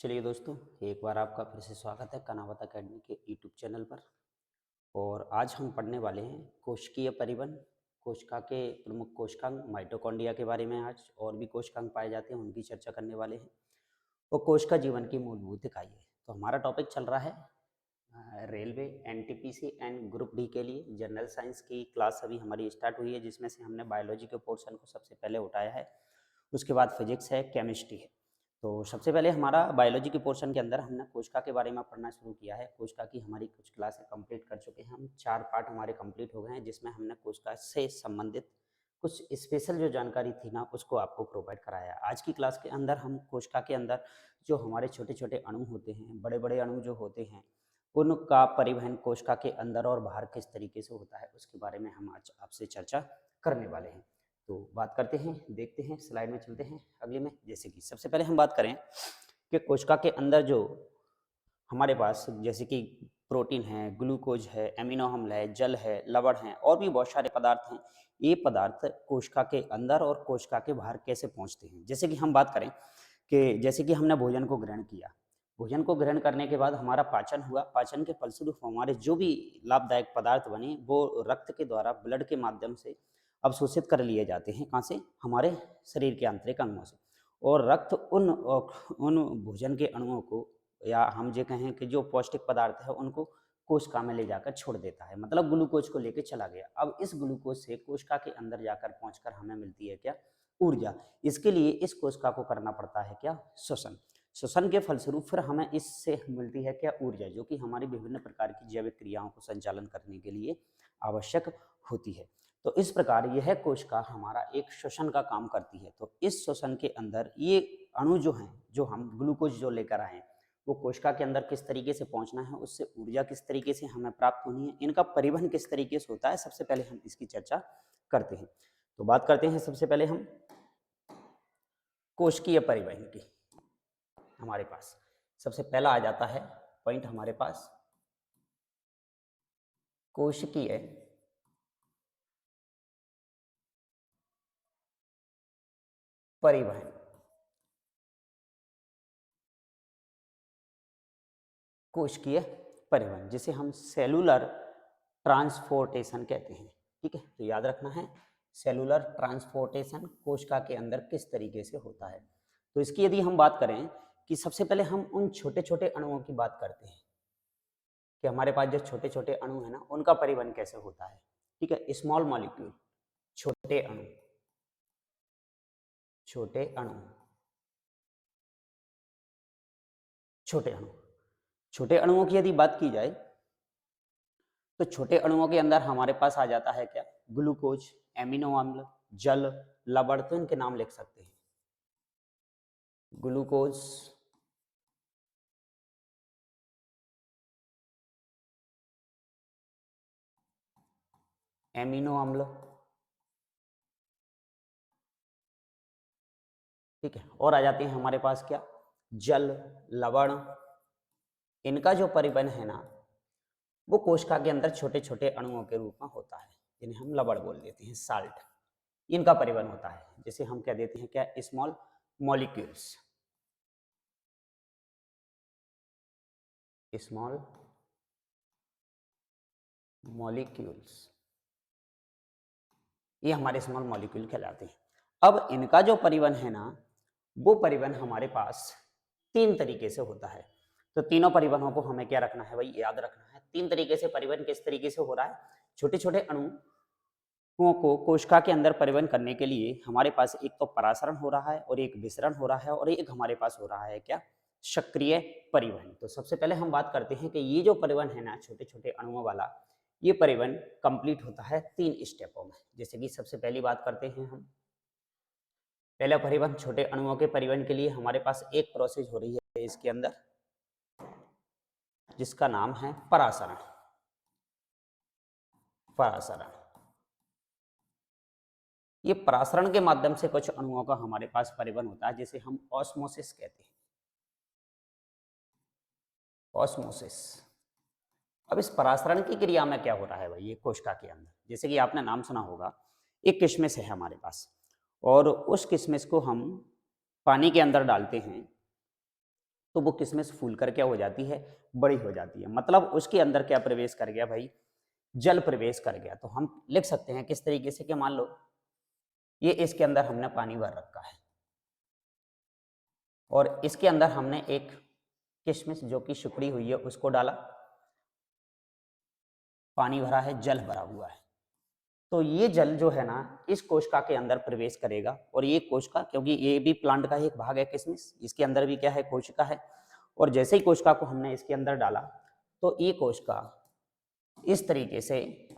चलिए दोस्तों, एक बार आपका फिर से स्वागत है कनावत अकेडमी के यूट्यूब चैनल पर। और आज हम पढ़ने वाले हैं कोशिकीय परिवहन, कोशिका के प्रमुख कोशिकांग माइटोकॉन्ड्रिया के बारे में। आज और भी कोशिकांग पाए जाते हैं, उनकी चर्चा करने वाले हैं। और कोशिका जीवन की मूलभूत इकाई है। तो हमारा टॉपिक चल रहा है railway, NTPC and group D के लिए जनरल साइंस की क्लास अभी हमारी स्टार्ट हुई है, जिसमें से हमने बायोलॉजी के पोर्शन को सबसे पहले उठाया है। उसके बाद फिजिक्स है, केमिस्ट्री है। तो सबसे पहले हमारा बायोलॉजी के पोर्शन के अंदर हमने कोशिका के बारे में पढ़ना शुरू किया है। कोशिका की हमारी कुछ क्लासें कंप्लीट कर चुके हैं हम, 4 पार्ट हमारे कंप्लीट हो गए हैं, जिसमें हमने कोशिका से संबंधित कुछ स्पेशल जो जानकारी थी ना, उसको आपको प्रोवाइड कराया। आज की क्लास के अंदर हम कोशिका के अंदर जो हमारे छोटे छोटे अणु होते हैं, बड़े बड़े अणु जो होते हैं, उनका परिवहन कोशिका के अंदर और बाहर किस तरीके से होता है, उसके बारे में हम आज आपसे चर्चा करने वाले हैं। तो बात करते हैं, देखते हैं, स्लाइड में चलते हैं अगले में। जैसे कि सबसे पहले हम बात करें कि कोशिका के अंदर जो हमारे पास जैसे कि प्रोटीन है, ग्लूकोज है, एमिनो अम्ल है, जल है, लवण है और भी बहुत सारे पदार्थ हैं। ये पदार्थ कोशिका के अंदर और कोशिका के बाहर कैसे पहुंचते हैं। जैसे कि हम बात करें कि जैसे कि हमने भोजन को ग्रहण किया, भोजन को ग्रहण करने के बाद हमारा पाचन हुआ, पाचन के फलस्वरूप हमारे जो भी लाभदायक पदार्थ बने वो रक्त के द्वारा, ब्लड के माध्यम से अवशोषित कर लिए जाते हैं। कहाँ से? हमारे शरीर के आंतरिक अंगों से। और रक्त उन भोजन के अणुओं को, या हम ये कहें कि जो पौष्टिक पदार्थ है, उनको कोशिका में ले जाकर छोड़ देता है, मतलब ग्लूकोज को लेकर चला गया। अब इस ग्लूकोज से कोशिका के अंदर जाकर पहुंचकर हमें मिलती है क्या? ऊर्जा। इसके लिए इस कोशिका को करना पड़ता है क्या? श्वसन। श्वसन के फलस्वरूप फिर हमें इससे मिलती है क्या? ऊर्जा, जो कि हमारी विभिन्न प्रकार की जैविक क्रियाओं को संचालन करने के लिए आवश्यक होती है। तो इस प्रकार यह कोशिका हमारा एक श्वसन का काम करती है। तो इस श्वसन के अंदर ये अणु जो हैं, जो हम ग्लूकोज जो लेकर आए हैं, वो कोशिका के अंदर किस तरीके से पहुंचना है, उससे ऊर्जा किस तरीके से हमें प्राप्त होनी है, इनका परिवहन किस तरीके से होता है, सबसे पहले हम इसकी चर्चा करते हैं। तो बात करते हैं सबसे पहले हम कोशिकीय परिवहन की। हमारे पास सबसे पहला आ जाता है पॉइंट हमारे पास कोशिकीय परिवहन। कोशिकीय परिवहन जिसे हम सेलुलर ट्रांसपोर्टेशन कहते हैं। ठीक है, तो याद रखना है, सेलुलर ट्रांसपोर्टेशन कोशिका के अंदर किस तरीके से होता है। तो इसकी यदि हम बात करें कि सबसे पहले हम उन छोटे छोटे अणुओं की बात करते हैं कि हमारे पास जो छोटे छोटे अणु है ना, उनका परिवहन कैसे होता है। ठीक है, स्मॉल मॉलिक्यूल, छोटे अणु, छोटे अणु, छोटे अणु। छोटे अणुओं की यदि बात की जाए तो छोटे अणुओं के अंदर हमारे पास आ जाता है क्या? ग्लूकोज, एमिनो अम्ल, जल, लवण। तो इनके नाम लिख सकते हैं, ग्लूकोज, एमिनो अम्ल। ठीक है, और आ जाते हैं हमारे पास क्या? जल, लवण। इनका जो परिवहन है ना, वो कोशिका के अंदर छोटे छोटे अणुओं के रूप में होता है, जिन्हें हम लवण बोल देते हैं, साल्ट। इनका परिवहन होता है, जिसे हम कह देते हैं क्या? Small molecules, small molecules. ये हमारे स्मॉल मॉलिक्यूल कहलाते हैं। अब इनका जो परिवहन है ना, वो परिवहन हमारे पास 3 तरीके से होता है। तो तीनों परिवहनों को हमें क्या रखना है भाई? याद रखना है। 3 तरीके से परिवहन किस तरीके से हो रहा है? छोटे छोटे अणुओं को कोशिका के अंदर परिवहन करने के लिए हमारे पास एक तो परासरण हो रहा है, और एक विसरण हो रहा है, और एक हमारे पास हो रहा है क्या? सक्रिय परिवहन। तो सबसे पहले हम बात करते हैं कि ये जो परिवहन है ना, छोटे छोटे अणुओं वाला, ये परिवहन कंप्लीट होता है 3 स्टेपों में। जैसे कि सबसे पहली बात करते हैं हम, पहला परिवहन छोटे अणुओं के परिवहन के लिए हमारे पास एक प्रोसेस हो रही है इसके अंदर, जिसका नाम है परासरण। परासरण, ये परासरण के माध्यम से कुछ अणुओं का हमारे पास परिवहन होता है, जिसे हम ऑस्मोसिस कहते हैं। ऑस्मोसिस। अब इस परासरण की क्रिया में क्या हो रहा है भाई? ये कोशिका के अंदर, जैसे कि आपने नाम सुना होगा, एक किशमिश है हमारे पास, और उस किशमिश को हम पानी के अंदर डालते हैं, तो वो किशमिश फूल कर क्या हो जाती है, बड़ी हो जाती है। मतलब उसके अंदर क्या प्रवेश कर गया भाई, जल प्रवेश कर गया। तो हम लिख सकते हैं किस तरीके से कि मान लो ये इसके अंदर हमने पानी भर रखा है और इसके अंदर हमने एक किशमिश जो कि सिकुड़ी हुई है उसको डाला, पानी भरा है, जल भरा हुआ है। तो ये जल जो है ना इस कोशिका के अंदर प्रवेश करेगा और ये कोशिका, क्योंकि ये भी प्लांट का ही एक भाग है किशमिश, इसके अंदर भी क्या है, कोशिका है। और जैसे ही कोशिका को हमने इसके अंदर डाला तो ये कोशिका इस तरीके से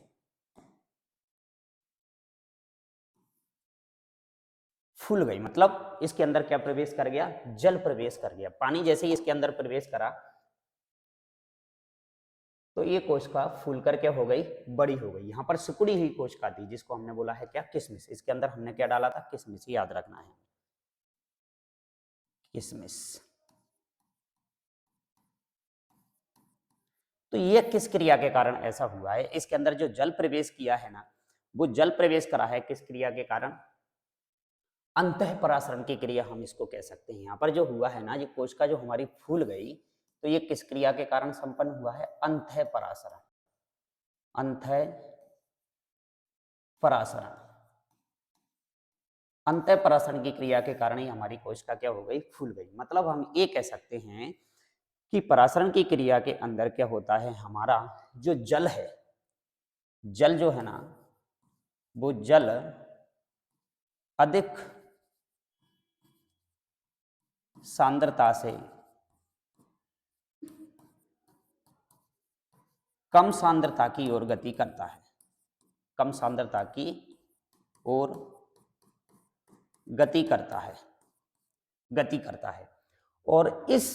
फूल गई। मतलब इसके अंदर क्या प्रवेश कर गया, जल प्रवेश कर गया। पानी जैसे ही इसके अंदर प्रवेश करा तो ये कोशिका फूल कर क्या हो गई, बड़ी हो गई। यहाँ पर सिकुड़ी हुई कोशिका थी जिसको हमने बोला है क्या, किशमिश। इसके अंदर हमने क्या डाला था, किशमिश, याद रखना है, किशमिश। तो ये किस क्रिया के कारण ऐसा हुआ है, इसके अंदर जो जल प्रवेश किया है ना, वो जल प्रवेश करा है किस क्रिया के कारण, अंतःपरासरण की क्रिया हम इसको कह सकते हैं। यहाँ पर जो हुआ है ना, ये कोशिका जो हमारी फूल गई, तो ये किस क्रिया के कारण संपन्न हुआ है, अंतःपरासरण। अंतःपरासरण, अंतःपरासरण की क्रिया के कारण ही हमारी कोशिका क्या हो गई, फूल गई। मतलब हम ये कह सकते हैं कि परासरण की क्रिया के अंदर क्या होता है, हमारा जो जल है, जल जो है ना, वो जल अधिक सांद्रता से कम सांद्रता की ओर गति करता है, कम सांद्रता की ओर गति करता है, गति करता है। और इस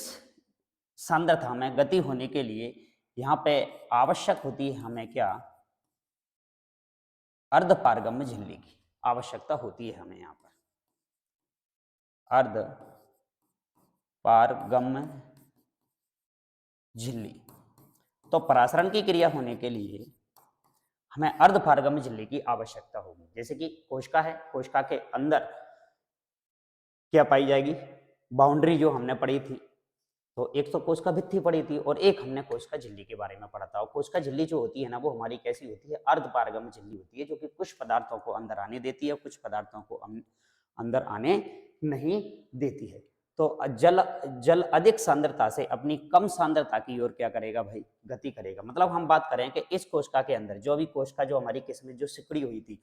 सांद्रता में गति होने के लिए यहाँ पे आवश्यक होती है हमें क्या, अर्धपारगम्य झिल्ली की आवश्यकता होती है हमें यहाँ पर, अर्धपारगम्य झिल्ली। तो परासरण की क्रिया होने के लिए हमें अर्धपारगम्य झिल्ली की आवश्यकता होगी। जैसे कि कोशिका है, कोशिका के अंदर क्या पाई जाएगी, बाउंड्री जो हमने पढ़ी थी, तो एक तो कोशिका भित्ति पड़ी थी और एक हमने कोशिका झिल्ली के बारे में पढ़ा था। और कोशिका झिल्ली जो होती है ना, वो हमारी कैसी होती है, अर्धपारगम्य झिल्ली होती है, जो कि कुछ पदार्थों को अंदर आने देती है, कुछ पदार्थों को अंदर आने नहीं देती है। तो जल अधिक सांद्रता से अपनी कम सांद्रता की ओर क्या करेगा भाई, गति करेगा। मतलब हम बात करें कि इस कोशिका के अंदर जो भी कोशिका जो हमारी किस्में जो सिकुड़ी हुई थी,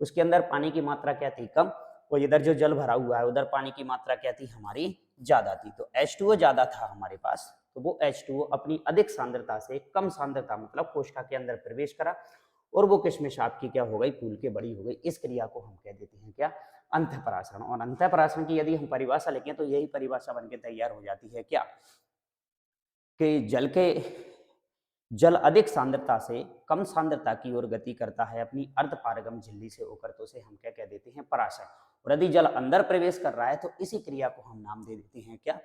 उसके अंदर पानी की मात्रा क्या थी, कम, और इधर जो जल भरा हुआ है उधर पानी की मात्रा क्या थी, हमारी ज्यादा थी। तो H2O ज्यादा था हमारे पास, तो वो H2O अपनी अधिक सांद्रता से कम सांद्रता मतलब कोशिका के अंदर प्रवेश करा और वो किशमिश आपकी क्या हो गई, फूल के बड़ी हो गई। इस क्रिया को हम कह देते हैं क्या, अंतःपरासरण। और अंतःपरासरण की यदि हम परिभाषा लिखें तो यही परिभाषा बनके तैयार हो जाती है क्या, कि जल अधिक सांद्रता से कम सांद्रता की ओर गति करता है अपनी अर्धपारगम झिल्ली से होकर, तो उसे हम क्या कह देते हैं, पराशर। और यदि जल अंदर प्रवेश कर रहा है तो इसी क्रिया को हम नाम दे देते हैं क्या,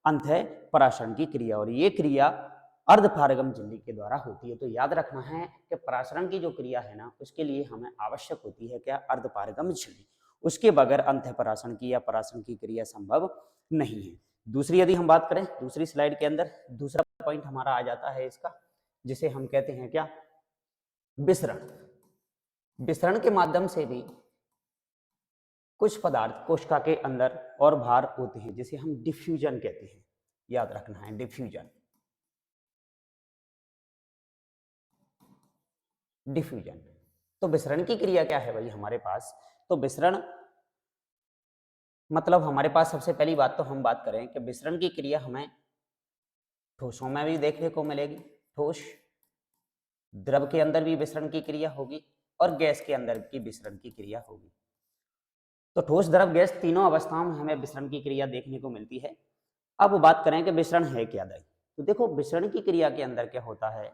अंतःपरासरण की क्रिया। और ये क्रिया अर्धपारगम झिल्ली के द्वारा होती है। तो याद रखना है कि परासरण की जो क्रिया है ना, उसके लिए हमें आवश्यक होती है क्या, अर्धपारगम झिल्ली। उसके बगैर अंतःपरासरण की या परासरण की क्रिया संभव नहीं है। दूसरी यदि हम बात करें, दूसरी स्लाइड के अंदर दूसरा पॉइंट हमारा आ जाता है इसका, जिसे हम कहते हैं क्या, विसरण। विसरण के माध्यम से भी कुछ पदार्थ कोशिका के अंदर और बाहर होते हैं, जिसे हम डिफ्यूजन कहते हैं। याद रखना है, डिफ्यूजन, डिफ्यूजन। तो विसरण की क्रिया क्या है भाई हमारे पास, तो विसरण मतलब हमारे पास सबसे पहली बात तो हम बात करें कि विसरण की क्रिया हमें ठोसों में भी देखने को मिलेगी। ठोस द्रव के अंदर भी विसरण की क्रिया होगी और गैस के अंदर की विसरण की क्रिया होगी। तो ठोस, द्रव, गैस तीनों अवस्थाओं में हमें विसरण की क्रिया देखने को मिलती है। अब बात करें कि विसरण है क्या दाई, तो देखो विसरण की क्रिया के अंदर क्या होता है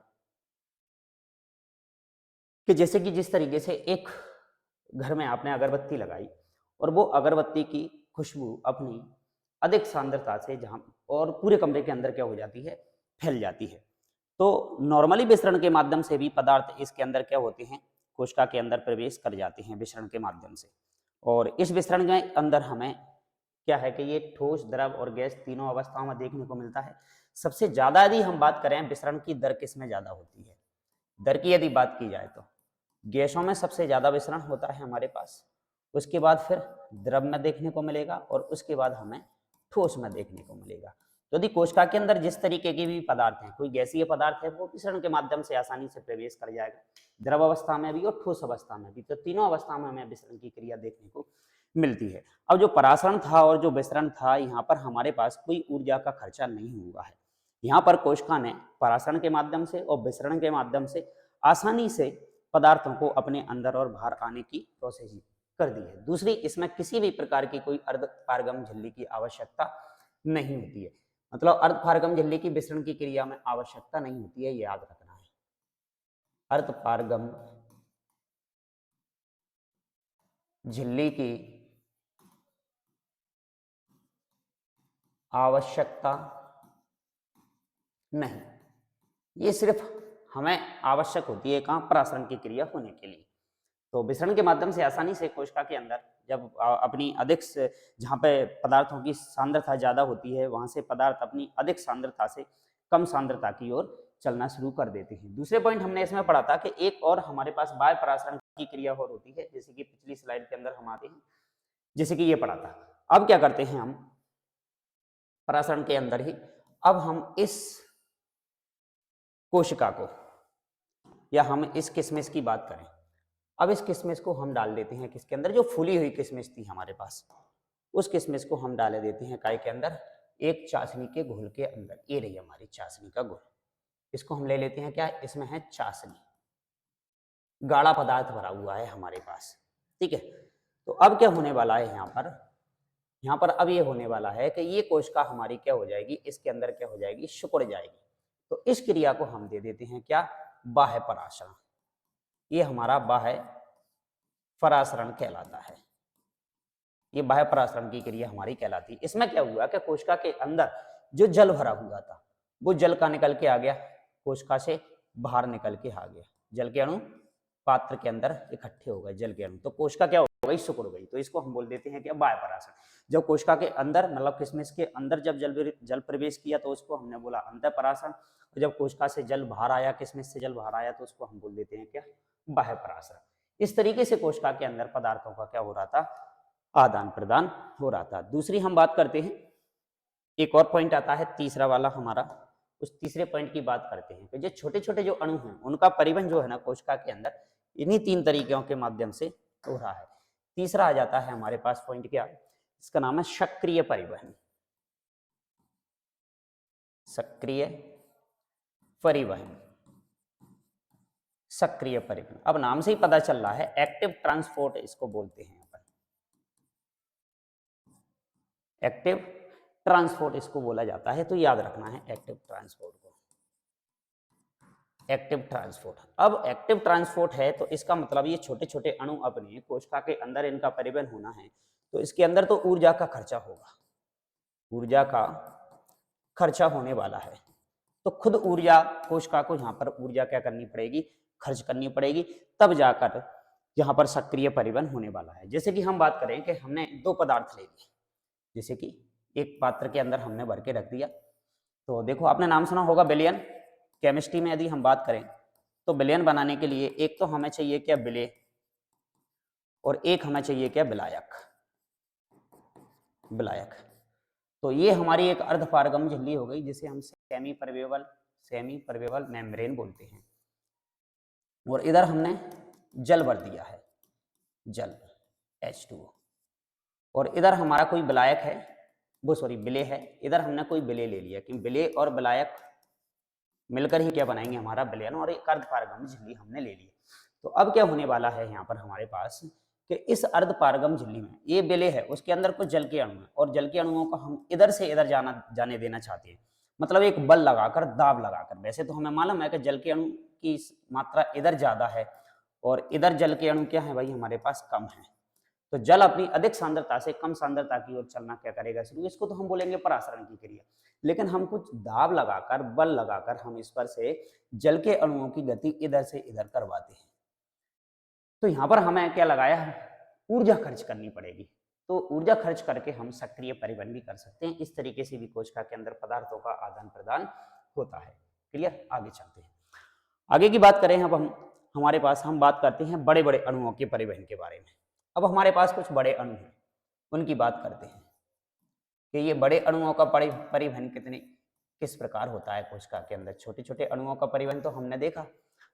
कि जैसे कि जिस तरीके से एक घर में आपने अगरबत्ती लगाई और वो अगरबत्ती की खुशबू अपनी अधिक सांद्रता से जहां और पूरे कमरे के अंदर क्या हो जाती है, फैल जाती है। तो नॉर्मली विसरण के माध्यम से भी पदार्थ इसके अंदर क्या होते हैं, कोशिका के अंदर प्रवेश कर जाते हैं विसरण के माध्यम से। और इस विसरण के अंदर हमें क्या है कि ये ठोस, द्रव और गैस तीनों अवस्थाओं में देखने को मिलता है। सबसे ज्यादा यदि हम बात करें विसरण की दर किसमें ज्यादा होती है, दर की यदि बात की जाए तो गैसों में सबसे ज्यादा विसरण होता है हमारे पास, उसके बाद फिर द्रव में देखने को मिलेगा और उसके बाद हमें ठोस में देखने को मिलेगा। तो यदि कोशिका के अंदर जिस तरीके के भी पदार्थ हैं, कोई गैसीय पदार्थ है, वो विसरण के माध्यम से आसानी से प्रवेश कर जाएगा, द्रव अवस्था में भी और ठोस अवस्था में भी। तो तीनों अवस्था में हमें विसरण की क्रिया देखने को मिलती है। अब जो परासरण था और जो विसरण था, यहाँ पर हमारे पास कोई ऊर्जा का खर्चा नहीं हुआ है। यहाँ पर कोशिका ने परासरण के माध्यम से और विसरण के माध्यम से आसानी से पदार्थों को अपने अंदर और बाहर आने की प्रोसेस कर दी है। दूसरी, इसमें किसी भी प्रकार की कोई अर्धपारगम झिल्ली की आवश्यकता नहीं होती है। मतलब अर्धपारगम झिल्ली की विसरण की क्रिया में आवश्यकता नहीं होती है, याद रखना है। अर्धपारगम झिल्ली की आवश्यकता नहीं, ये सिर्फ हमें आवश्यक होती है कहाँ, परासरण की क्रिया होने के लिए। तो विसरण के माध्यम से आसानी से कोशिका के अंदर जब अपनी अधिक जहाँ पे पदार्थों की सांद्रता ज्यादा होती है, वहां से पदार्थ अपनी अधिक सांद्रता से कम सांद्रता की ओर चलना शुरू कर देते हैं। दूसरे पॉइंट हमने इसमें पढ़ा था कि एक और हमारे पास बाह्य परासरण की क्रिया और होती है, जैसे कि पिछली स्लाइड के अंदर हम आते हैं, जैसे कि ये पढ़ा था। अब क्या करते हैं हम परासरण के अंदर ही, अब हम इस कोशिका को या हम इस किशमिश की बात करें, अब इस किशमिश को हम डाल देते हैं किसके अंदर, जो फूली हुई किशमिश थी हमारे पास, उस किशमिश को हम डाले देते हैं काय के अंदर, एक चाशनी के घोल के अंदर। ये रही हमारी चाशनी का घोल, इसको हम ले लेते हैं क्या, इसमें है चाशनी, गाढ़ा पदार्थ भरा हुआ है हमारे पास, ठीक है। तो अब क्या होने वाला है यहाँ पर अब ये होने वाला है कि ये कोशिका हमारी क्या हो जाएगी, इसके अंदर क्या हो जाएगी, सिकुड़ जाएगी। तो इस क्रिया को हम दे देते हैं क्या, बाह्य परासरण। ये हमारा बाह्य परासरण कहलाता है, ये बाह्य परासरण की क्रिया हमारी कहलाती है। इसमें क्या हुआ कि कोशिका के अंदर जो जल भरा हुआ था, वो जल का निकल के आ गया, कोशिका से बाहर निकल के आ गया, जल के अणु पात्र के अंदर इकट्ठे हो गए जल के अणु, तो कोशिका क्या हो गई, सिकुड़ गई। तो इसको हम बोल देते हैं क्या, बाह्य परासरण। जब कोशिका के अंदर मतलब किशमिश के अंदर जब जल प्रवेश किया तो उसको हमने बोला अंतः परासरण, और जब कोशिका से जल बाहर आया, किशमिश से जल बाहर आया, तो उसको हम बोल देते हैं क्या, बाह्य परासरण। इस तरीके से कोशिका के अंदर पदार्थों का क्या हो रहा था, आदान प्रदान हो रहा था। दूसरी हम बात करते हैं, एक और पॉइंट आता है तीसरा वाला हमारा, उस तीसरे पॉइंट की बात करते हैं कि जो छोटे छोटे जो अणु हैं उनका परिवहन जो है ना कोशिका के अंदर इन्हीं तीन तरीकों के माध्यम से हो रहा है। तीसरा आ जाता है हमारे पास पॉइंट क्या, इसका नाम है सक्रिय परिवहन। सक्रिय परिवहन, सक्रिय परिवहन, अब नाम से ही पता चल रहा है, एक्टिव ट्रांसपोर्ट इसको बोलते हैं। एक्टिव ट्रांसपोर्ट इसको बोला जाता है, तो याद रखना है एक्टिव ट्रांसपोर्ट को, एक्टिव ट्रांसपोर्ट। अब एक्टिव ट्रांसपोर्ट है तो इसका मतलब ये छोटे छोटे अणु अपने कोशिका के अंदर इनका परिवहन होना है, तो इसके अंदर तो ऊर्जा का खर्चा होगा, ऊर्जा का खर्चा होने वाला है। तो खुद ऊर्जा कोशिका को यहाँ पर ऊर्जा क्या करनी पड़ेगी, खर्च करनी पड़ेगी, तब जाकर यहाँ पर सक्रिय परिवहन होने वाला है। जैसे कि हम बात करें कि हमने दो पदार्थ ले लिए, जैसे कि एक पात्र के अंदर हमने भर के रख दिया, तो देखो आपने नाम सुना होगा विलयन, केमिस्ट्री में यदि हम बात करें तो विलयन बनाने के लिए एक तो हमें चाहिए क्या, विलेय, और एक हमें चाहिए क्या, विलायक, विलायक। तो ये हमारी एक अर्धपारगम झिल्ली हो गई, जिसे हम सेमी परवेबल मेम्ब्रेन बोलते हैं। और इधर हमने जल भर दिया है, जल H2O, और इधर हमारा कोई विलायक है, वो सॉरी विलेय है, इधर हमने कोई विलेय ले लिया, क्योंकि विलेय और विलायक मिलकर ही क्या बनाएंगे, हमारा विलयन, और एक अर्धपारगम झिल्ली हमने ले ली। तो अब क्या होने वाला है यहाँ पर हमारे पास कि इस अर्धपारगम झिल्ली में ये विलेय है, उसके अंदर कुछ जल के अणु है, और जल के अणुओं को हम इधर से इधर जाने देना चाहते हैं, मतलब एक बल लगाकर, दाब लगाकर। वैसे तो हमें मालूम है कि जल के अणु की मात्रा इधर ज्यादा है और इधर जल के अणु क्या है भाई, हमारे पास कम है। तो जल अपनी अधिक सांद्रता से कम सांद्रता की ओर चलना क्या करेगा शुरू, इसको तो हम बोलेंगे परासरण की क्रिया। लेकिन हम कुछ दाब लगाकर, बल लगाकर हम इस पर से जल के अणुओं की गति इधर से इधर करवाते हैं। तो यहाँ पर हमें क्या लगाया, ऊर्जा खर्च करनी पड़ेगी। तो ऊर्जा खर्च करके हम सक्रिय परिवहन भी कर सकते हैं। इस तरीके से भी कोशिका के अंदर पदार्थों का आदान प्रदान होता है। क्लियर, आगे चलते हैं। आगे की बात करें अब हमारे पास हम बात करते हैं बड़े बड़े अणुओं के परिवहन के बारे में। अब हमारे पास कुछ बड़े अणु हैं, उनकी बात करते हैं कि ये बड़े अणुओं का परिवहन किस प्रकार होता है कोशिका के अंदर। छोटे छोटे अणुओं का परिवहन तो हमने देखा,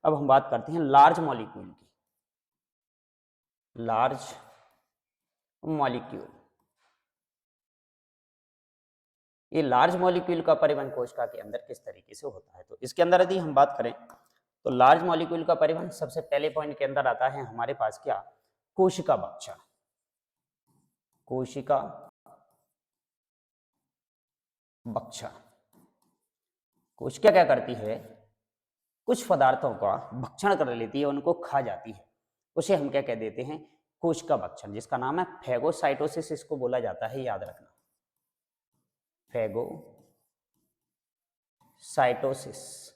अब हम बात करते हैं लार्ज मॉलिक्यूल की। लार्ज मॉलिक्यूल, ये लार्ज मॉलिक्यूल का परिवहन कोशिका के अंदर किस तरीके से होता है। तो इसके अंदर यदि हम बात करें तो लार्ज मॉलिक्यूल का परिवहन सबसे पहले पॉइंट के अंदर आता है हमारे पास क्या, कोशिका भक्षण। कोशिका भक्षण, कोशिका क्या करती है, कुछ पदार्थों का भक्षण कर लेती है, उनको खा जाती है, उसे हम क्या कह देते हैं, कोशिका भक्षण, जिसका नाम है फैगोसाइटोसिस इसको बोला जाता है, याद रखना, फैगोसाइटोसिस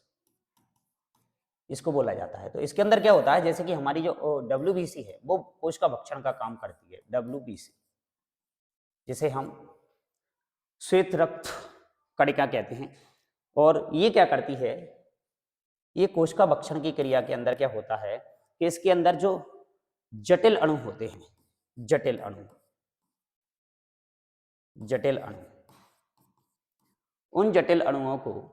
इसको बोला जाता है। तो इसके अंदर क्या होता है, जैसे कि हमारी जो WBC है वो कोशिका भक्षण का काम करती है। WBC जिसे हम श्वेत रक्त कणिका कहते हैं, और ये क्या करती है, ये कोशिका भक्षण की क्रिया के अंदर क्या होता है कि इसके अंदर जो जटिल अणु होते हैं, जटिल अणु, उन जटिल अणुओं को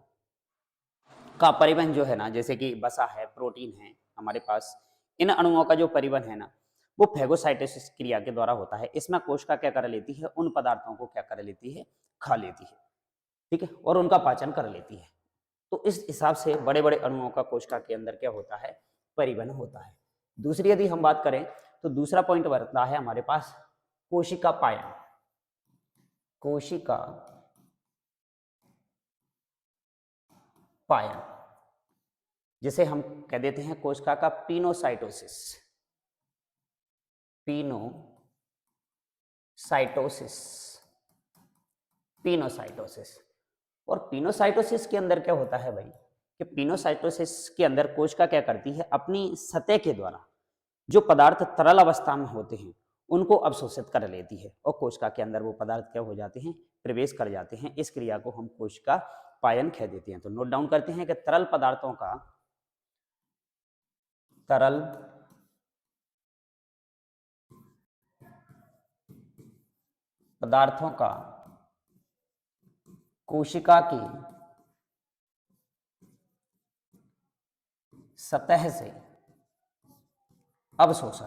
का परिवहन जो है ना, जैसे कि वसा है, प्रोटीन है हमारे पास, इन अणुओं का जो परिवहन है ना वो फैगोसाइटोसिस क्रिया के द्वारा होता है। इसमें कोशिका क्या कर लेती है, उन पदार्थों को क्या कर लेती है, खा लेती है, ठीक है, और उनका पाचन कर लेती है। तो इस हिसाब से बड़े बड़े अणुओं का कोशिका के अंदर क्या होता है, परिवहन होता है। दूसरी यदि हम बात करें तो दूसरा पॉइंट बनता है हमारे पास कोशिका पायन। कोशिका पायन जिसे हम कह देते हैं कोशिका का पिनोसाइटोसिस। Pinocytosis, pinocytosis. और पिनोसाइटोसिस के अंदर क्या होता है भाई, कि पिनोसाइटोसिस के अंदर कोशिका क्या करती है, अपनी सतह के द्वारा जो पदार्थ तरल अवस्था में होते हैं उनको अवशोषित कर लेती है, और कोशिका के अंदर वो पदार्थ क्या हो जाते हैं, प्रवेश कर जाते हैं। इस क्रिया को हम कोशिका पायन कह देते हैं। तो नोट डाउन करते हैं कि तरल पदार्थों का, तरल पदार्थों का कोशिका की सतह से अवशोषण,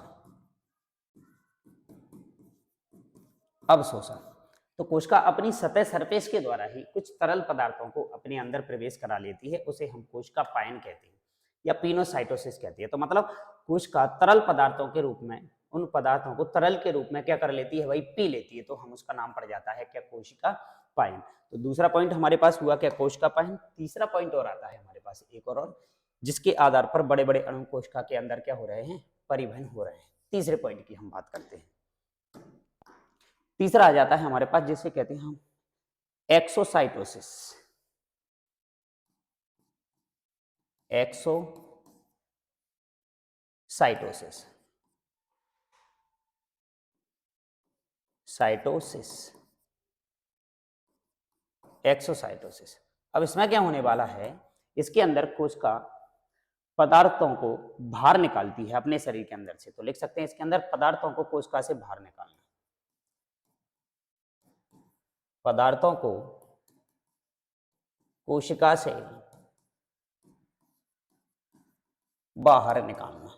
अवशोषण। तो कोशिका अपनी सतह सरफेस के द्वारा ही कुछ तरल पदार्थों को अपने अंदर प्रवेश करा लेती है, उसे हम कोशिका पायन कहते हैं या पिनोसाइटोसिस कहते हैं। तो मतलब कोशिका तरल पदार्थों के रूप में उन पदार्थों को तरल के रूप में क्या कर लेती है भाई, पी लेती है, तो हम उसका नाम पड़ जाता है क्या, कोशिका पायन। तो दूसरा पॉइंट हमारे पास हुआ क्या, कोशिका पायन। तीसरा पॉइंट और आता है हमारे पास एक और जिसके आधार पर बड़े बड़े अणु कोशिका के अंदर क्या हो रहे हैं, परिवहन हो रहे हैं। तीसरे पॉइंट की हम बात करते हैं। तीसरा आ जाता है हमारे पास जिसे कहते हैं हम एक्सोसाइटोसिस। Exocytosis, cytosis, exocytosis. अब इसमें क्या होने वाला है, इसके अंदर कोशिका पदार्थों को बाहर निकालती है अपने शरीर के अंदर से। तो लिख सकते हैं इसके अंदर पदार्थों को कोशिका से बाहर निकालना, पदार्थों को कोशिका से बाहर निकालना।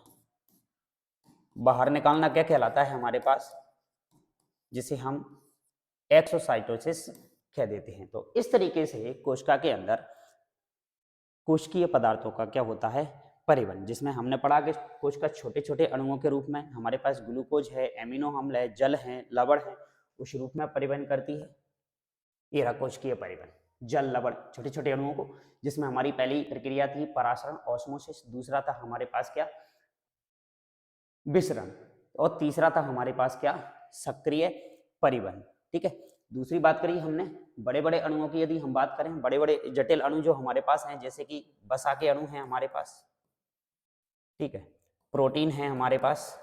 बाहर निकालना क्या कहलाता है हमारे पास, जिसे हम एक्सोसाइटोसिस कह देते हैं। तो इस तरीके से कोशिका के अंदर कोशिकीय पदार्थों का क्या होता है, परिवहन, जिसमें हमने पढ़ा कि कोशिका छोटे छोटे अणुओं के रूप में हमारे पास ग्लूकोज है, एमिनो अम्ल है, जल है, लवण है, उस रूप में परिवहन करती है। ये रहा कोशिकीय परिवहन, जल लवण छोटे छोटे अणुओं को, जिसमें हमारी पहली प्रक्रिया थी परासरण, ऑस्मोसिस। दूसरा था हमारे पास क्या, विसरण। और तीसरा था हमारे पास क्या, सक्रिय परिवहन। ठीक है, दूसरी बात करी हमने बड़े बड़े अणुओं की। यदि हम बात करें बड़े बड़े जटिल अणु जो हमारे पास हैं, जैसे कि वसा के अणु हैं हमारे पास, ठीक है, प्रोटीन है हमारे पास,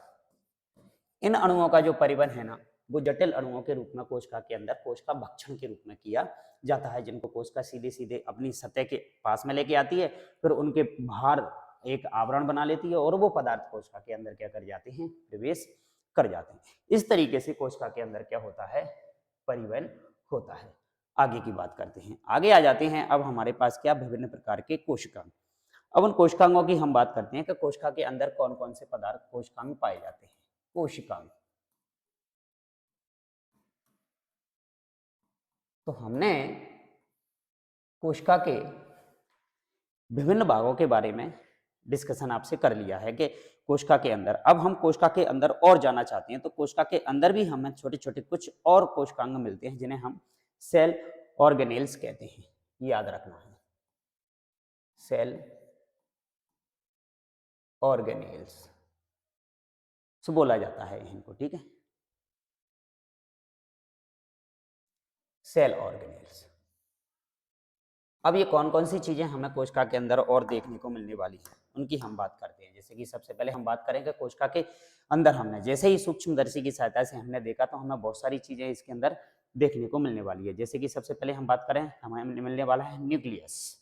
इन अणुओं का जो परिवहन है ना वो जटिल अणुओं के रूप में कोशिका के अंदर कोशिका भक्षण के रूप में किया जाता है, जिनको कोशिका सीधे सीधे अपनी सतह के पास में लेके आती है, फिर उनके बाहर एक आवरण बना लेती है और वो पदार्थ कोशिका के अंदर क्या कर जाते हैं, प्रवेश कर जाते हैं। इस तरीके से कोशिका के अंदर क्या होता है, परिवहन होता है। आगे की बात करते हैं, आगे आ जाते हैं अब हमारे पास क्या, विभिन्न प्रकार के कोशिकांग। अब उन कोशिकांगों की हम बात करते हैं कि कोशिका के अंदर कौन कौन से पदार्थ कोशिकांग पाए जाते हैं। कोशिकांग, तो हमने कोशिका के विभिन्न भागों के बारे में डिस्कशन आपसे कर लिया है कि कोशिका के अंदर, अब हम कोशिका के अंदर और जाना चाहते हैं, तो कोशिका के अंदर भी हमें छोटे छोटे कुछ और कोशिकांग मिलते हैं जिन्हें हम सेल ऑर्गेनेल्स कहते हैं, याद रखना है, सेल ऑर्गेनेल्स से बोला जाता है इनको, ठीक है, सेल ऑर्गेनेल्स। अब ये कौन कौन सी चीजें हमें कोशिका के अंदर और देखने को मिलने वाली हैं, उनकी हम बात करते हैं। जैसे कि सबसे पहले हम बात करेंगे कोशिका के अंदर हमने जैसे ही सूक्ष्मदर्शी की सहायता से हमने देखा तो हमें बहुत सारी चीजें इसके अंदर देखने को मिलने वाली है। जैसे कि सबसे पहले हम बात करें, हमें मिलने वाला है न्यूक्लियस।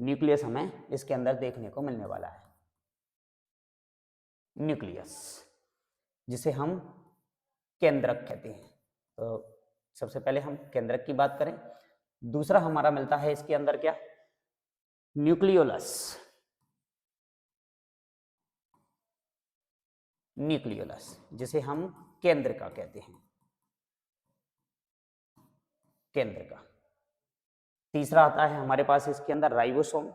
न्यूक्लियस हमें इसके अंदर देखने को मिलने वाला है, न्यूक्लियस, जिसे हम केंद्रक कहते हैं। तो सबसे पहले हम केंद्रक की बात करें। दूसरा हमारा मिलता है इसके अंदर क्या, न्यूक्लियोलस, न्यूक्लियोलस जिसे हम केंद्र का कहते हैं, केंद्र का। तीसरा आता है हमारे पास इसके अंदर राइबोसोम,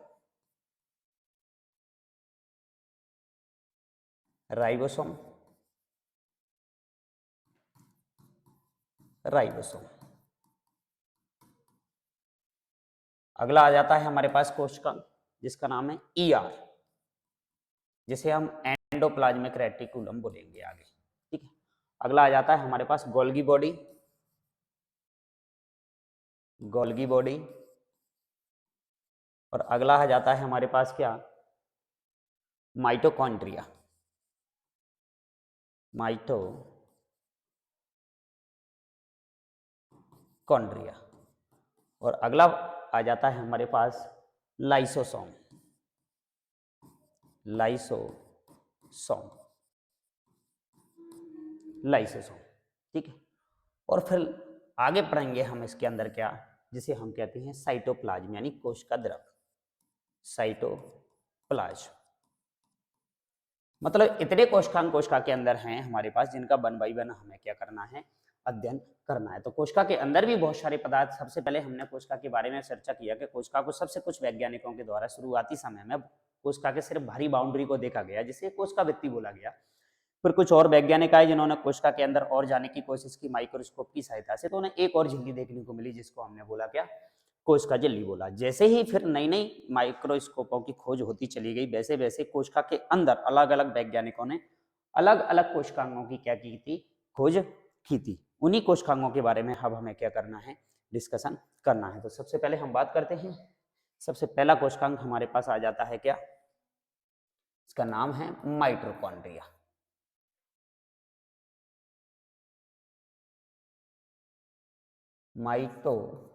राइबोसोम, राइबोसोम। अगला आ जाता है हमारे पास कोशिकांग जिसका नाम है ईआर, जिसे हम एंडोप्लाज्मिक रेटिकुलम बोलेंगे आगे, ठीक है। अगला आ जाता है हमारे पास गोल्गी बॉडी, गोल्गी बॉडी। और अगला आ जाता है हमारे पास क्या, माइटोकॉन्ड्रिया, माइटोकॉन्ड्रिया। और अगला आ जाता है हमारे पास लाइसोसोम, लाइसोसोम, लाइसोसोम, ठीक है। और फिर आगे पढ़ेंगे हम इसके अंदर क्या, जिसे हम कहते हैं साइटोप्लाज्म, यानी कोशिका द्रव, साइटोप्लाज्म। मतलब इतने कोशिकांग कोशिका के अंदर हैं हमारे पास जिनका वन बाई वन हमें क्या करना है, अध्ययन करना है। तो कोशिका के अंदर भी बहुत सारे पदार्थ, सबसे पहले हमने कोशिका के बारे में चर्चा किया कि कोशिका को सबसे कुछ वैज्ञानिकों के द्वारा शुरुआती समय में कोशिका के सिर्फ बाहरी बाउंड्री को देखा गया, जिसे कोशिका भित्ति बोला गया। फिर कुछ और वैज्ञानिक आए जिन्होंने कोशिका के अंदर और जाने की कोशिश की माइक्रोस्कोप की सहायता से, तो उन्हें एक और झिल्ली देखने को मिली जिसको हमने बोला क्या, कोशिका झिल्ली बोला। जैसे ही फिर नई नई माइक्रोस्कोपों की खोज होती चली गई, वैसे वैसे कोशिका के अंदर अलग अलग वैज्ञानिकों ने अलग अलग कोशिकांगों की क्या की थी, खोज की थी। उन्हीं कोशिकांगों के बारे में अब हमें क्या करना है, डिस्कशन करना है। तो सबसे पहले हम बात करते हैं, सबसे पहला कोशिकांग हमारे पास आ जाता है क्या, इसका नाम है माइटोकॉन्ड्रिया। माइटोकॉन्ड्रिया,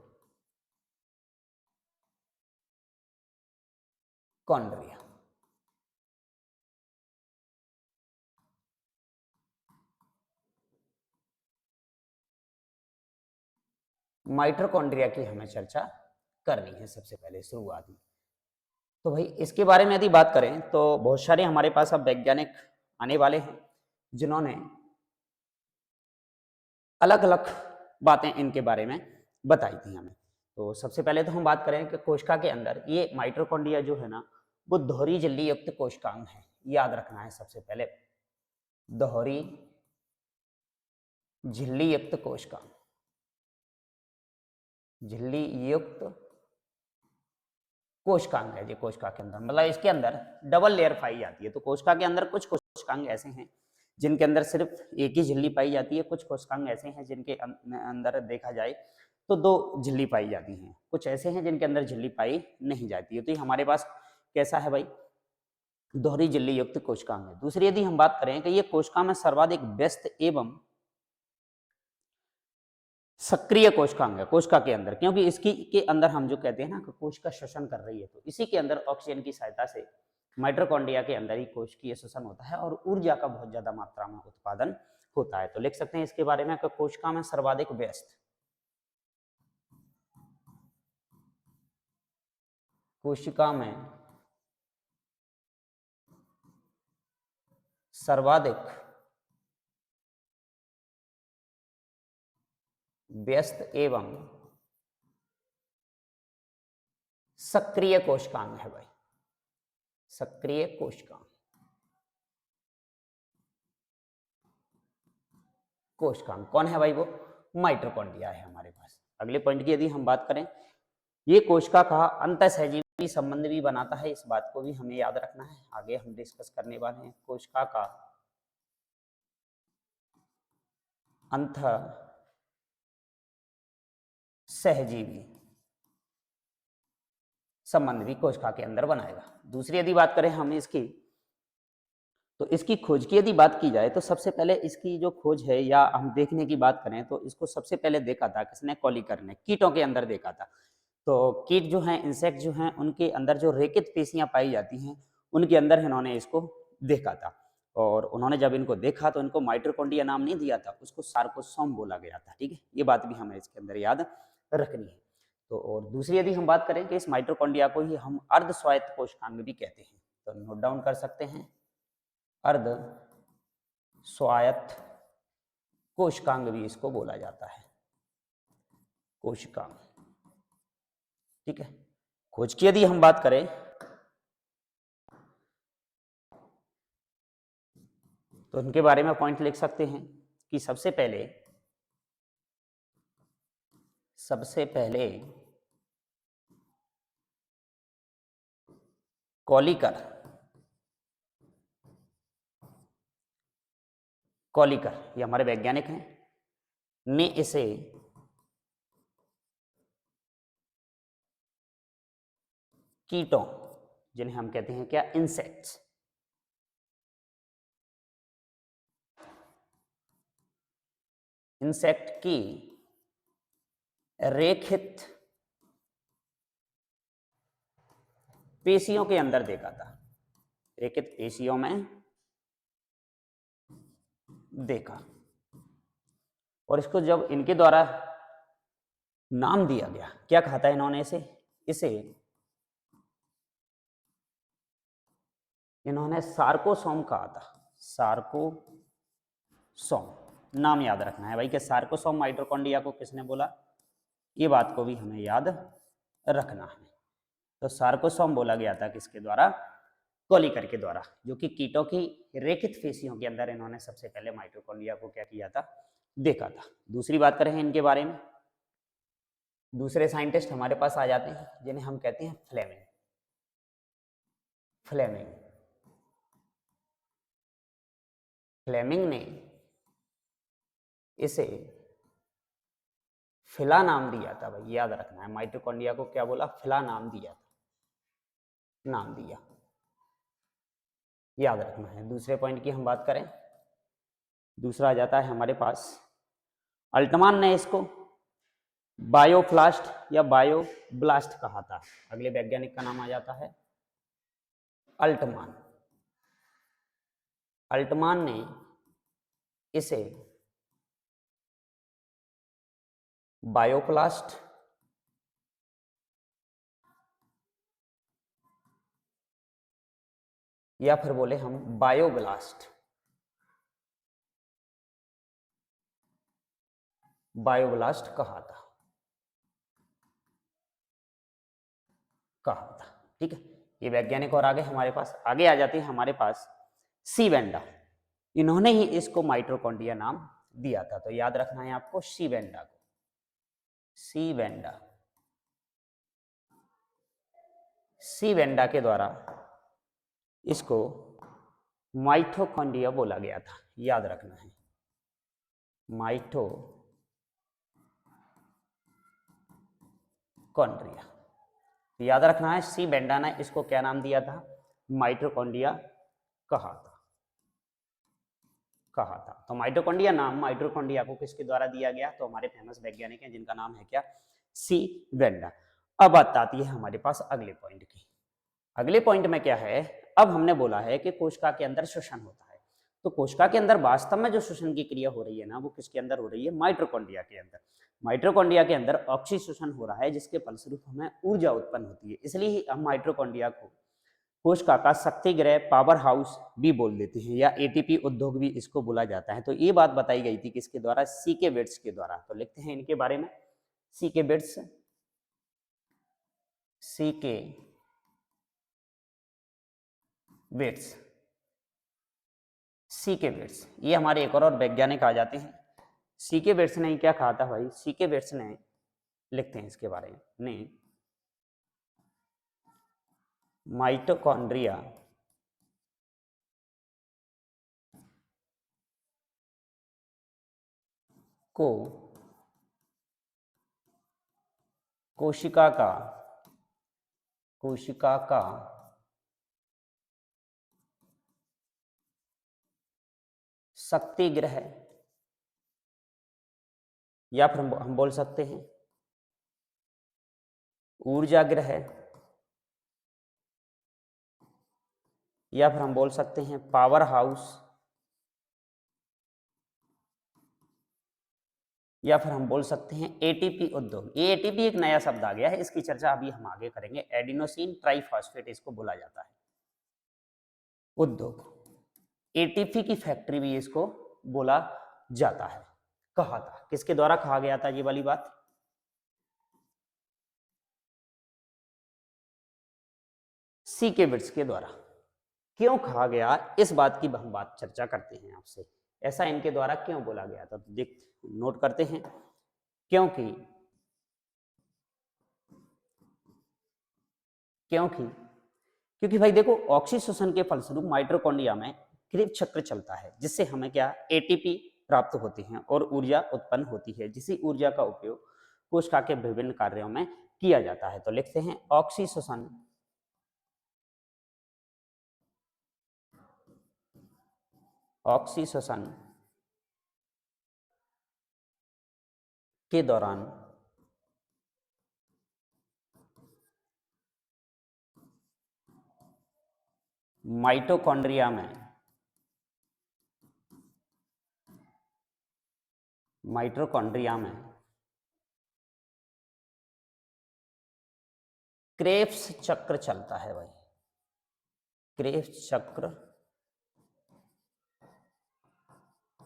माइटोकॉन्ड्रिया की हमें चर्चा करनी है सबसे पहले शुरुआत में। तो भाई इसके बारे में यदि बात करें तो बहुत सारे हमारे पास अब वैज्ञानिक आने वाले हैं जिन्होंने अलग अलग बातें इनके बारे में बताई थी हमें। तो सबसे पहले तो हम बात करें कि कोशिका के अंदर ये माइटोकॉन्ड्रिया जो है ना, वो दोहरी झिल्ली युक्त कोशिकांग है, याद रखना है। सबसे पहले दोहरी झिल्ली युक्त कोशिकांग, झिल्ली युक्त कोशिकांग है जी कोशिका के अंदर, मतलब इसके अंदर डबल लेयर पाई जाती है। तो कोशिका के अंदर कुछ कोशिकांग ऐसे हैं जिनके अंदर सिर्फ एक ही झिल्ली पाई जाती है, कुछ कोशिकांग ऐसे हैं जिनके अंदर देखा जाए तो दो झिल्ली पाई जाती हैं, कुछ ऐसे हैं जिनके अंदर झिल्ली पाई नहीं जाती है। तो ये हमारे पास कैसा है भाई, दोहरी झिल्ली युक्त कोशिकांग है। दूसरी यदि हम बात करें कि ये कोशिका में सर्वाधिक व्यस्त एवं सक्रिय कोशिकांग है कोशिका के अंदर, क्योंकि इसकी के अंदर हम जो कहते हैं ना कि कोशिका श्वसन कर रही है, तो इसी के अंदर ऑक्सीजन की सहायता से माइटोकॉन्ड्रिया के अंदर ही कोशिकीय श्वसन होता है और ऊर्जा का बहुत ज्यादा मात्रा में उत्पादन होता है। तो लिख सकते हैं इसके बारे में कि कोशिका में सर्वाधिक व्यस्त, कोशिका में सर्वाधिक व्यस्त एवं सक्रिय कोशिकांग है भाई, सक्रिय कोशिकांग, कोशिकांग कौन है भाई? वो माइटोकॉन्ड्रिया है हमारे पास। अगले पॉइंट की यदि हम बात करें, ये कोशिका का अंतःसहजीवी संबंध भी बनाता है, इस बात को भी हमें याद रखना है, आगे हम डिस्कस करने वाले हैं। कोशिका का अंतःसहजीवी संबंध भी कोशिका के अंदर बनाएगा। दूसरी यदि बात करें हम इसकी, तो इसकी खोज की यदि बात की जाए तो सबसे पहले इसकी जो खोज है या हम देखने की बात करें तो इसको सबसे पहले देखा था किसने? कॉलिकर ने, कीटों के अंदर देखा था। तो कीट जो हैं, इंसेक्ट जो हैं, उनके अंदर जो रेखित पेशियां पाई जाती हैं उनके अंदर इन्होंने इसको देखा था, और उन्होंने जब इनको देखा तो इनको माइटोकॉन्ड्रिया नाम नहीं दिया था, उसको सार्कोसोम बोला गया था। ठीक है, ये बात भी हमें इसके अंदर याद रखनी है। तो और दूसरी यदि हम बात करें कि इस माइटोकॉन्ड्रिया को ही हम अर्ध स्वायत्त कोशिकांग भी कहते हैं, तो नोट डाउन कर सकते हैं, अर्ध स्वायत्त कोशिकांग भी इसको बोला जाता है, कोशिकांग। ठीक है, खोज की यदि हम बात करें तो इनके बारे में पॉइंट लिख सकते हैं कि सबसे पहले कॉलिकर ये हमारे वैज्ञानिक हैं, ने इसे कीटों, जिन्हें हम कहते हैं क्या? इंसेक्ट्स, इंसेक्ट की रेखित पेशियों के अंदर देखा था, रेखित पेशियों में देखा, और इसको जब इनके द्वारा नाम दिया गया, क्या कहा था इन्होंने? इसे इन्होंने सार्कोसोम कहा था, सार्कोसोम। नाम याद रखना है भाई कि सार्कोसोम माइटोकॉन्ड्रिया को किसने बोला, ये बात को भी हमें याद रखना है। तो सार्कोसोम बोला गया था किसके द्वारा? कॉलिकर के द्वारा, जो कि कीटों की रेखित पेशियों के अंदर इन्होंने सबसे पहले माइटोकॉन्ड्रिया को क्या किया था? देखा था। दूसरी बात करें इनके बारे में, दूसरे साइंटिस्ट हमारे पास आ जाते हैं जिन्हें हम कहते हैं फ्लेमिंग। फ्लेमिंग ने इसे फिला नाम दिया था भाई, याद रखना है, माइटोकॉन्ड्रिया को क्या बोला? फिला नाम दिया था, नाम दिया, याद रखना है। दूसरे पॉइंट की हम बात करें, दूसरा आ जाता है हमारे पास, अल्टमान ने इसको बायोफ्लास्ट या बायोब्लास्ट कहा था। अगले वैज्ञानिक का नाम आ जाता है अल्टमान। अल्टमान ने इसे बायोप्लास्ट या फिर बोले हम बायोब्लास्ट, कहा था। ठीक है, ये वैज्ञानिक। और आगे हमारे पास आगे आ जाती है हमारे पास सी वेंडा, इन्होंने ही इसको माइटोकॉन्ड्रिया नाम दिया था। तो याद रखना है आपको सी वेंडा को, सी वेंडा के द्वारा इसको माइटोकॉन्ड्रिया बोला गया था, याद रखना है, माइटोकॉन्ड्रिया। याद रखना है सी वेंडा ने इसको क्या नाम दिया था? माइटोकॉन्ड्रिया कहा था। तो माइटोकॉन्ड्रिया नाम माइटोकॉन्ड्रिया को किसके द्वारा दिया गया? तो हमारे फेमस वैज्ञानिक हैं जिनका नाम है क्या? सी वेंडा। अब बात आती है हमारे पास अगले पॉइंट की। अगले पॉइंट में क्या है? अब हमने बोला है कि कोशिका के अंदर श्वसन होता है, तो कोशिका के अंदर वास्तव में जो श्वसन की क्रिया हो रही है ना, वो किसके अंदर हो रही है? माइटोकॉन्ड्रिया के अंदर। माइटोकॉन्ड्रिया के अंदर ऑक्सीश्वसन हो रहा है, जिसके फलस्वरूप हमें ऊर्जा उत्पन्न होती है। इसलिए हम माइटोकॉन्ड्रिया को कोशिका का शक्ति गृह, पावर हाउस भी बोल देते हैं, या एटीपी उद्योग भी इसको बोला जाता है। तो ये बात बताई गई थी किसके द्वारा? सी के बिट्स के द्वारा। तो लिखते हैं इनके बारे में, सी के बिट्स, सी के बिट्स, सी के बिट्स, ये हमारे एक और वैज्ञानिक आ जाते हैं। सी के बिट्स ने क्या कहा था भाई? सी के बिट्स ने, लिखते हैं इसके बारे में, ने माइटोकॉन्ड्रिया को कोशिका का शक्ति गृह, या फिर हम बोल सकते हैं ऊर्जा गृह, या फिर हम बोल सकते हैं पावर हाउस, या फिर हम बोल सकते हैं एटीपी उद्योग। ये एटीपी एक नया शब्द आ गया है, इसकी चर्चा अभी हम आगे करेंगे। एडिनोसिन ट्राइफॉस्फेट इसको बोला जाता है उद्योग। एटीपी की फैक्ट्री भी इसको बोला जाता है। कहा था, किसके द्वारा कहा गया था ये वाली बात? सी के बिट्स के द्वारा। क्यों कहा गया, इस बात की हम बात चर्चा करते हैं आपसे। ऐसा इनके द्वारा क्यों बोला गया था? तो देख, नोट करते हैं। क्योंकि क्योंकि भाई देखो, ऑक्सीश्वसन के फलस्वरूप माइटोकॉन्ड्रिया में क्रेब्स चक्र चलता है, जिससे हमें क्या? एटीपी प्राप्त होती हैं और ऊर्जा उत्पन्न होती है, जिसी ऊर्जा का उपयोग कोशिका के विभिन्न कार्यों में किया जाता है। तो लिखते हैं ऑक्सीश्वसन के दौरान माइटोकॉन्ड्रिया में क्रेब्स चक्र चलता है भाई। क्रेब्स चक्र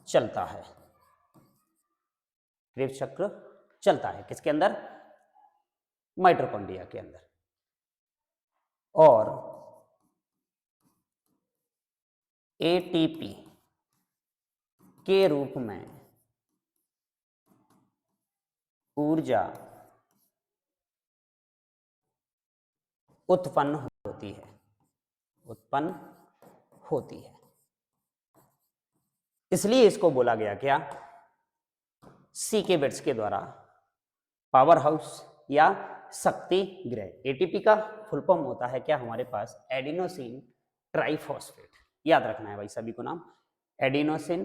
चलता है, क्रेब्स चक्र चलता है किसके अंदर? माइटोकॉन्ड्रिया के अंदर। और एटीपी के रूप में ऊर्जा उत्पन्न होती है। इसलिए इसको बोला गया क्या? सी के बिट्स के द्वारा पावर हाउस या शक्ति गृह। एटीपी का फुल फॉर्म होता है क्या हमारे पास? Adenosine triphosphate. याद रखना है भाई सभी को नाम, एडिनोसिन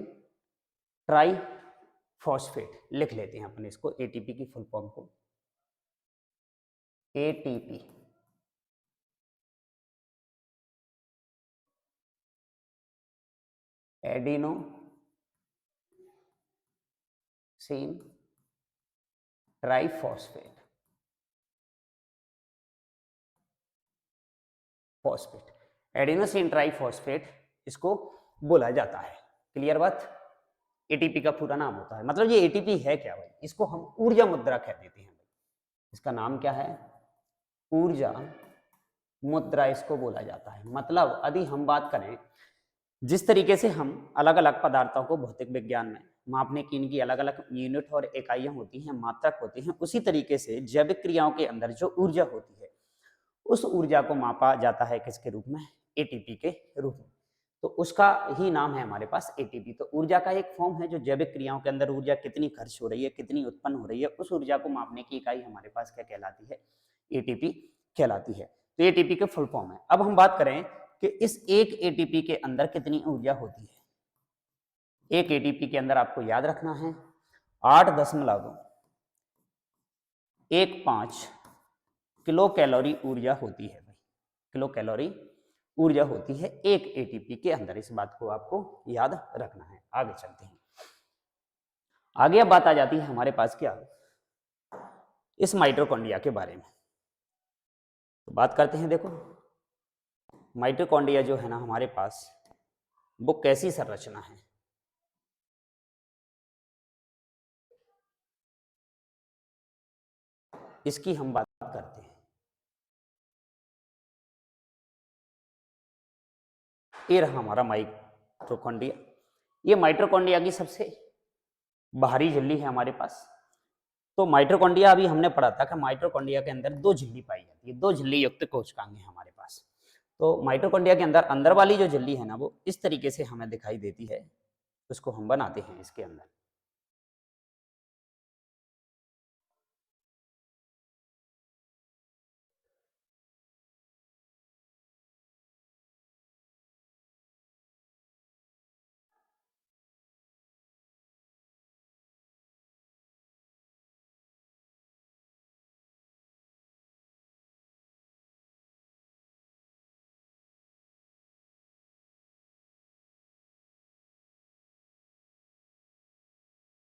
ट्राइफॉस्फेट लिख लेते हैं अपन इसको, एटीपी की फुल फॉर्म को। ATP adenosine triphosphate adenosine triphosphate इसको बोला जाता है। क्लियर बात? एटीपी का पूरा नाम होता है, मतलब ये एटीपी है क्या भाई? इसको हम ऊर्जा मुद्रा कह देते हैं। इसका नाम क्या है? ऊर्जा मुद्रा इसको बोला जाता है। मतलब यदि हम बात करें, जिस तरीके से हम अलग अलग पदार्थों को भौतिक विज्ञान में मापने की इनकी अलग अलग यूनिट और इकाइयां होती हैं, मात्रक होती हैं, उसी तरीके से जैविक क्रियाओं के अंदर जो ऊर्जा होती है, उस ऊर्जा को मापा जाता है किसके रूप में? एटीपी के रूप में। तो उसका ही नाम है हमारे पास एटीपी। तो ऊर्जा का एक फॉर्म है जो जैविक क्रियाओं के अंदर ऊर्जा कितनी खर्च हो रही है, कितनी उत्पन्न हो रही है, उस ऊर्जा को मापने की इकाई हमारे पास क्या कहलाती है? एटीपी कहलाती है। तो एटीपी के फुल फॉर्म है। अब हम बात करें कि इस एक एटीपी के अंदर कितनी ऊर्जा होती है। एक एटीपी के अंदर आपको याद रखना है 8.15 किलो कैलोरी ऊर्जा होती है भाई, किलो कैलोरी ऊर्जा होती है एक एटीपी के अंदर। इस बात को आपको याद रखना है। आगे चलते हैं। आगे अब बात आ जाती है हमारे पास क्या, इस माइटोकॉन्ड्रिया के बारे में। तो बात करते हैं। देखो माइटोकॉन्ड्रिया जो है ना हमारे पास, वो कैसी संरचना है। इसकी हम बात करते हैं। ये रहा हमारा माइटोकॉन्ड्रिया। ये माइटोकॉन्ड्रिया की सबसे बाहरी झिल्ली है हमारे पास। तो माइटोकॉन्ड्रिया अभी हमने पढ़ा था कि माइटोकॉन्ड्रिया के अंदर दो झिल्ली पाई जाती है, दो झिल्ली युक्त कोशिकाएं हैं हमारे पास। तो माइटोकॉन्ड्रिया के अंदर अंदर वाली जो झिल्ली है ना, वो इस तरीके से हमें दिखाई देती है। उसको हम बनाते हैं इसके अंदर।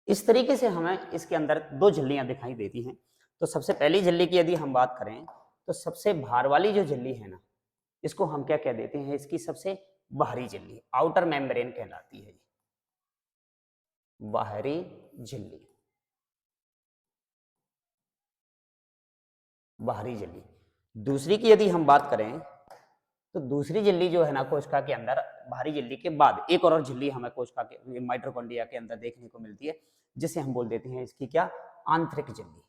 इस तरीके से हमें इसके अंदर दो झिल्लियां दिखाई देती हैं। तो सबसे पहली झिल्ली की यदि हम बात करें, तो सबसे बाहर वाली जो झिल्ली है ना, इसको हम क्या कह देते हैं, इसकी सबसे बाहरी झिल्ली, आउटर मेम्ब्रेन कहलाती है, बाहरी झिल्ली, बाहरी झिल्ली। दूसरी की यदि हम बात करें, तो दूसरी झिल्ली जो है ना कोशिका के अंदर, बाहरी झिल्ली के बाद एक और झिल्ली हमें कोशिका के माइटोकॉन्ड्रिया के अंदर देखने को मिलती है, जिसे हम बोल देते हैं इसकी क्या, आंतरिक झिल्ली,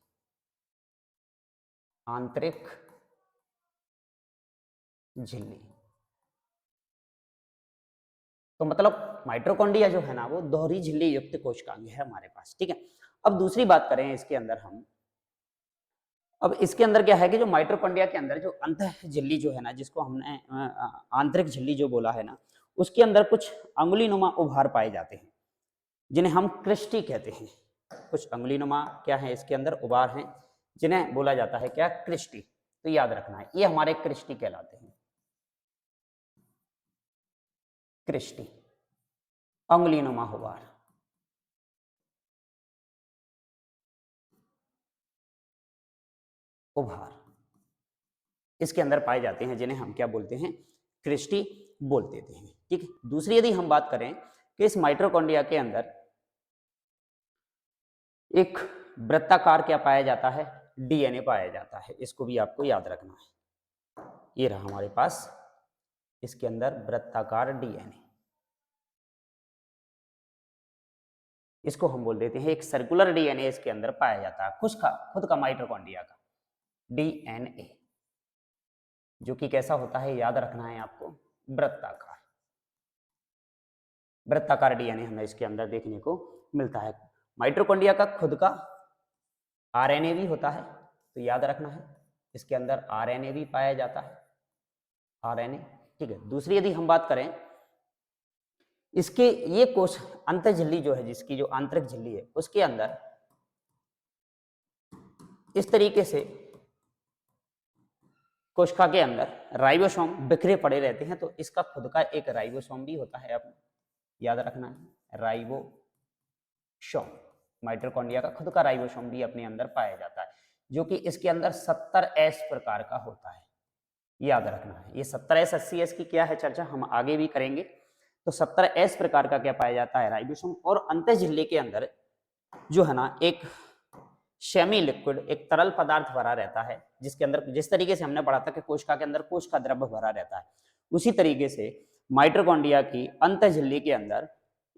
आंतरिक झिल्ली। तो मतलब माइटोकॉन्ड्रिया जो है ना, वो दोहरी झिल्ली युक्त कोशिकांग है हमारे पास। ठीक है। अब दूसरी बात करें इसके अंदर हम, अब इसके अंदर क्या है कि जो माइटोकॉन्ड्रिया के अंदर जो अंतः झिल्ली जो है ना, जिसको हमने आंतरिक झिल्ली जो बोला है ना, उसके अंदर कुछ अंगुलीनुमा उभार पाए जाते हैं, जिन्हें हम क्रिस्टी कहते हैं। कुछ अंगुलीनुमा क्या है इसके अंदर उभार हैं, जिन्हें बोला जाता है क्या, क्रिस्टी। तो याद रखना है, ये हमारे क्रिस्टी कहलाते हैं, क्रिस्टी, अंगुलीनुमा उभार। उभार इसके अंदर पाए जाते हैं, जिन्हें हम क्या बोलते हैं, क्रिस्टी बोल देते हैं। ठीक है। दूसरी यदि हम बात करें कि इस माइटोकॉन्ड्रिया के अंदर एक वृत्ताकार क्या पाया जाता है, डीएनए पाया जाता है। इसको भी आपको याद रखना है। ये रहा हमारे पास इसके अंदर वृत्ताकार डीएनए, इसको हम बोल देते हैं एक सर्कुलर डीएनए इसके अंदर पाया जाता है, खुद का माइटोकॉन्ड्रिया का डीएनए, जो कि कैसा होता है, याद रखना है आपको, वृत्ताकार। वृत्ताकार डीएनए हमें इसके अंदर देखने को मिलता है। माइटोकॉन्ड्रिया का खुद का आरएनए भी होता है, तो याद रखना है इसके अंदर आरएनए भी पाया जाता है, आरएनए। ठीक है। दूसरी यदि हम बात करें इसके, ये कोश अंतः झिल्ली जो है, जिसकी जो आंतरिक झिल्ली है, उसके अंदर इस तरीके से कोशिका के अंदर राइबोसोम बिखरे पड़े रहते हैं। तो इसका खुद का एक राइबोसोम भी होता है, आप याद रखना है, राइबोसोम। माइटोकॉन्ड्रिया का खुद का राइबोसोम भी अपने अंदर पाया जाता है, जो कि इसके अंदर 70S प्रकार का होता है, याद रखना है। ये 70S 80S की क्या है चर्चा हम आगे भी करेंगे। तो 70S प्रकार का क्या पाया जाता है, राइबोसोम। और अंतः झिल्ली के अंदर जो है ना, एक सेमी लिक्विड, एक तरल पदार्थ भरा रहता है, जिसके अंदर जिस तरीके से हमने पढ़ा था कि कोशिका के अंदर कोश का द्रव्य भरा रहता है, उसी तरीके से माइटोकॉन्ड्रिया की अंतः झिल्ली के अंदर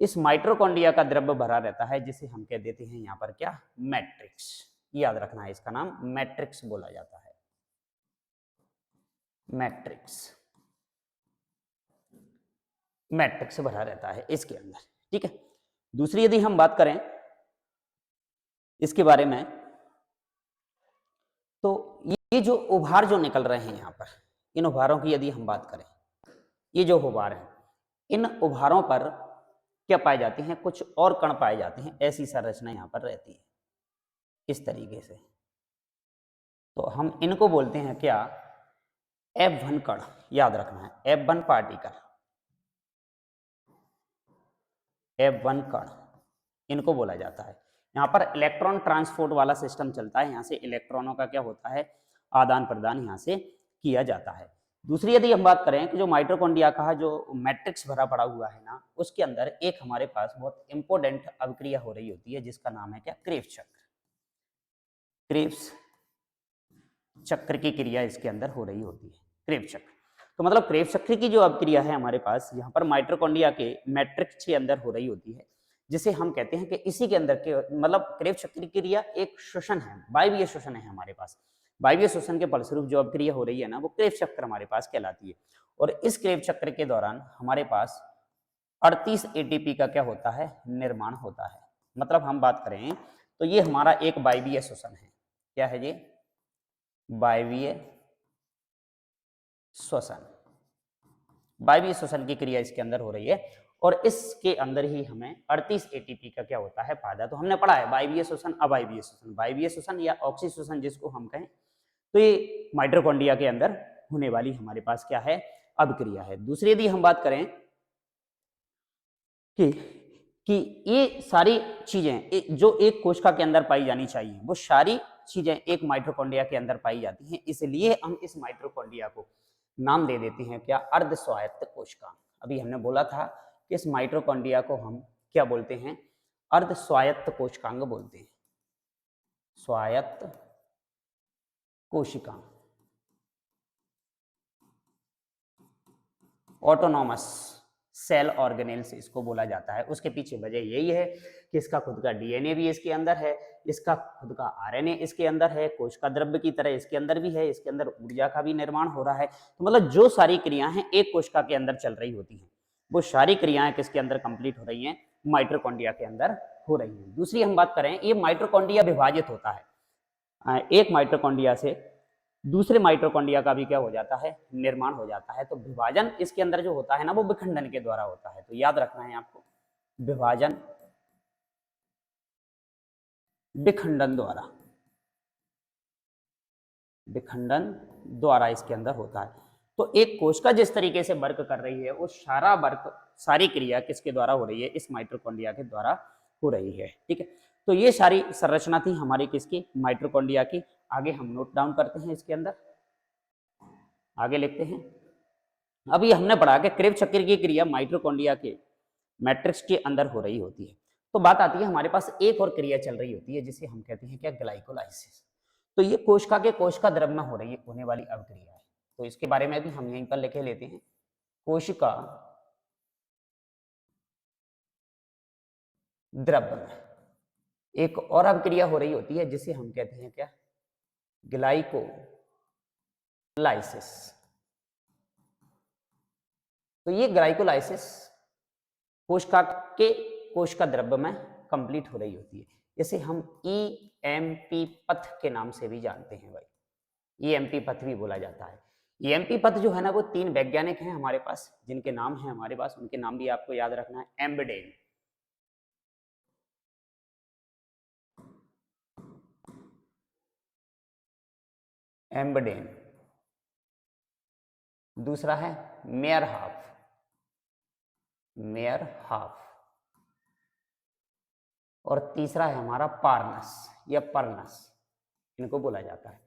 इस माइटोकॉन्ड्रिया का द्रव्य भरा रहता है, जिसे हम कह देते हैं यहाँ पर क्या, मैट्रिक्स। याद रखना है, इसका नाम मैट्रिक्स बोला जाता है, मैट्रिक्स। मैट्रिक्स भरा रहता है इसके अंदर। ठीक है। दूसरी यदि हम बात करें इसके बारे में, तो ये जो उभार जो निकल रहे हैं यहाँ पर, इन उभारों की यदि हम बात करें, ये जो उभार है, इन उभारों पर क्या पाए जाते हैं, कुछ और कण पाए जाते हैं, ऐसी संरचना यहाँ पर रहती है इस तरीके से। तो हम इनको बोलते हैं क्या, F1 कण, याद रखना है F1 पार्टिकल, F1 कण इनको बोला जाता है। यहाँ पर इलेक्ट्रॉन ट्रांसपोर्ट वाला सिस्टम चलता है, यहाँ से इलेक्ट्रॉनों का क्या होता है, आदान प्रदान यहाँ से किया जाता है। दूसरी यदि हम बात करें कि जो माइटोकॉन्ड्रिया का जो मैट्रिक्स भरा पड़ा हुआ है ना, उसके अंदर एक हमारे पास बहुत इंपॉर्टेंट अभिक्रिया हो रही होती है जिसका नाम है क्या, क्रेब्स चक्र। क्रेब्स चक्र की क्रिया इसके अंदर हो रही होती है, क्रेब्स चक्र। तो मतलब क्रेब्स चक्र की जो अभिक्रिया है हमारे पास यहाँ पर माइटोकॉन्ड्रिया के मैट्रिक्स के अंदर हो रही होती है, जिसे हम कहते हैं कि इसी के अंदर के मतलब क्रेब्स चक्र की क्रिया एक श्वसन है, वायवीय श्वसन है हमारे पास। वायवीय श्वसन के फलस्वरूप जो अभिक्रिया हो रही है ना, वो क्रेब्स चक्र हमारे पास कहलाती है। और इस क्रेब्स चक्र के दौरान हमारे पास 38 एटीपी का क्या होता है, निर्माण होता है। मतलब हम बात करें तो ये हमारा एक वायवीय श्वसन है। क्या है ये, वायवीय श्वसन। वायवीय श्वसन की क्रिया इसके अंदर हो रही है और इसके अंदर ही हमें 38 एटीपी का क्या होता है, फायदा। तो हमने पढ़ा है वायवीय श्वसन, अवायवीय श्वसन। वायवीय श्वसन या ऑक्सी श्वसन जिसको हम कहें, तो ये माइटोकॉन्ड्रिया के अंदर होने वाली हमारे पास क्या है, अभिक्रिया है। दूसरी यदि हम बात करें कि ये सारी चीजें जो एक कोशिका के अंदर पाई जानी चाहिए, वो सारी चीजें एक माइटोकॉन्ड्रिया के अंदर पाई जाती हैं। इसलिए हम इस माइटोकॉन्ड्रिया को नाम दे देते हैं क्या, अर्ध स्वायत्त कोशिका। अभी हमने बोला था कि इस माइटोकॉन्ड्रिया को हम क्या बोलते हैं, अर्ध स्वायत्त कोशिकांग बोलते हैं, स्वायत्त कोशिका, ऑटोनॉमस सेल ऑर्गेनेल्स इसको बोला जाता है। उसके पीछे वजह यही है कि इसका खुद का डीएनए भी इसके अंदर है, इसका खुद का आरएनए इसके अंदर है, कोशिका द्रव्य की तरह इसके अंदर भी है, इसके अंदर ऊर्जा का भी निर्माण हो रहा है। तो मतलब जो सारी क्रियाएं हैं एक कोशिका के अंदर चल रही होती हैं, वो सारी क्रियाएं किसके अंदर कंप्लीट हो रही हैं, माइटोकॉन्ड्रिया के अंदर हो रही हैं। दूसरी हम बात करें, ये माइटोकॉन्ड्रिया विभाजित होता है, एक माइटोकॉन्ड्रिया से दूसरे माइटोकॉन्ड्रिया का भी क्या हो जाता है, निर्माण हो जाता है। तो विभाजन इसके अंदर जो होता है ना, वो विखंडन के द्वारा होता है। तो याद रखना है आपको, विभाजन विखंडन द्वारा, विखंडन द्वारा इसके अंदर होता है। तो एक कोशिका जिस तरीके से वर्क कर रही है, वो सारा वर्क, सारी क्रिया किसके द्वारा हो रही है, इस माइटोकॉन्ड्रिया के द्वारा हो रही है। ठीक है, तो ये सारी संरचना थी हमारी किसकी, माइटोकॉन्ड्रिया की। आगे हम नोट डाउन करते हैं, इसके अंदर आगे लिखते हैं। अभी हमने पढ़ा कि क्रेब्स चक्र की क्रिया माइटोकॉन्ड्रिया के मैट्रिक्स के अंदर हो रही होती है। तो बात आती है हमारे पास एक और क्रिया चल रही होती है जिसे हम कहते हैं क्या, ग्लाइकोलाइसिस। तो ये कोशिका के कोशिका द्रव्य में हो रही है, होने वाली अभिक्रिया है। तो इसके बारे में भी हम यहीं पर लिखे लेते हैं, कोशिका द्रव्य में एक और अभिक्रिया हो रही होती है जिसे हम कहते हैं क्या, ग्लाइकोलाइसिस। तो ये ग्लाइकोलाइसिस कोशिका के कोशिका द्रव्य में कंप्लीट हो रही होती है। इसे हम ईएमपी पथ के नाम से भी जानते हैं भाई, ईएमपी पथ भी बोला जाता है। ईएमपी पथ जो है ना, वो 3 वैज्ञानिक हैं हमारे पास जिनके नाम हैं हमारे पास, उनके नाम भी आपको याद रखना है। एम्बडेन, एम्बडेन, दूसरा है मेयरहाफ, मेयरहाफ, और तीसरा है हमारा पार्नस या पर्नस, इनको बोला जाता है।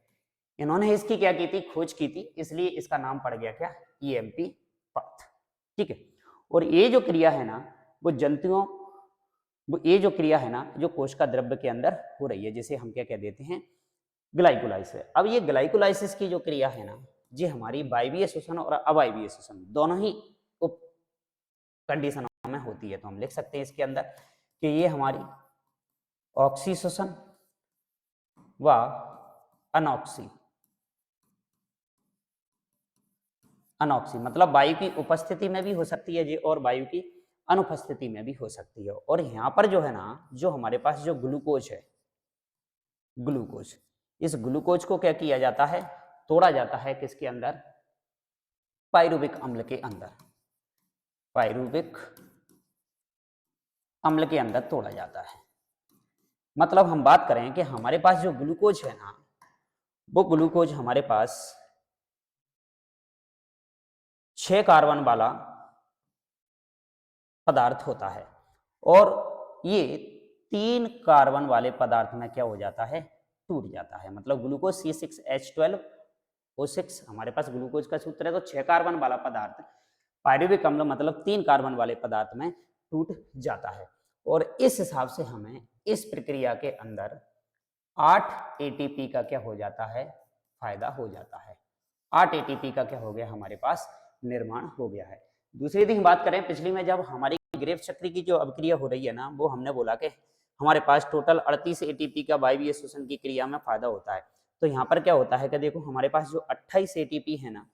इन्होंने इसकी क्या की थी, खोज की थी, इसलिए इसका नाम पड़ गया क्या, ईएमपी पथ। ठीक है, और ये जो क्रिया है ना, वो जंतुओं, वो ये जो क्रिया है ना, जो कोशिका द्रव्य के अंदर हो रही है, जिसे हम क्या कह देते हैं, ग्लाइकोलाइसिस। अब ये ग्लाइकोलाइसिस की जो क्रिया है ना, ये हमारी वायवीय श्वसन और अवायवीय श्वसन दोनों ही उप कंडीशनों में होती है। तो हम लिख सकते हैं इसके अंदर कि ये हमारी ऑक्सी श्वसन व अनॉक्सी, अनॉक्सी मतलब वायु की उपस्थिति में भी हो सकती है ये, और वायु की अनुपस्थिति में भी हो सकती है। और यहाँ पर जो है ना, जो हमारे पास जो ग्लूकोज है, ग्लूकोज, इस ग्लूकोज को क्या किया जाता है, तोड़ा जाता है किसके अंदर, पाइरुविक अम्ल के अंदर। पायरुविक अम्ल के अंदर तोड़ा जाता है। मतलब हम बात करें कि हमारे पास जो ग्लूकोज है ना, वो ग्लूकोज हमारे पास 6 कार्बन वाला पदार्थ होता है और ये 3 कार्बन वाले पदार्थ में क्या हो जाता है, टूट जाता है। मतलब ग्लूकोज C6H12O6 हमारे पास ग्लूकोज का सूत्र है, तो 6 कार्बन वाला पदार्थ पायरुविक अम्ल मतलब 3 कार्बन वाले पदार्थ में टूट जाता है। और इस हिसाब से हमें इस प्रक्रिया के अंदर 8 एटीपी का क्या हो जाता है, फायदा हो जाता है। 8 एटीपी का क्या हो गया, हमारे पास निर्माण हो गया है। दूसरी दिन बात करें, पिछली में जब हमारी ग्रेफ चक्र की जो अभिक्रिया हो रही है ना, वो हमने बोला कि हमारे पास टोटल 38 एटीपी का वायवीय श्वसन की क्रिया में फायदा होता है। तो यहाँ पर क्या होता है कि देखो हमारे पास जो 28 एटीपी है ना,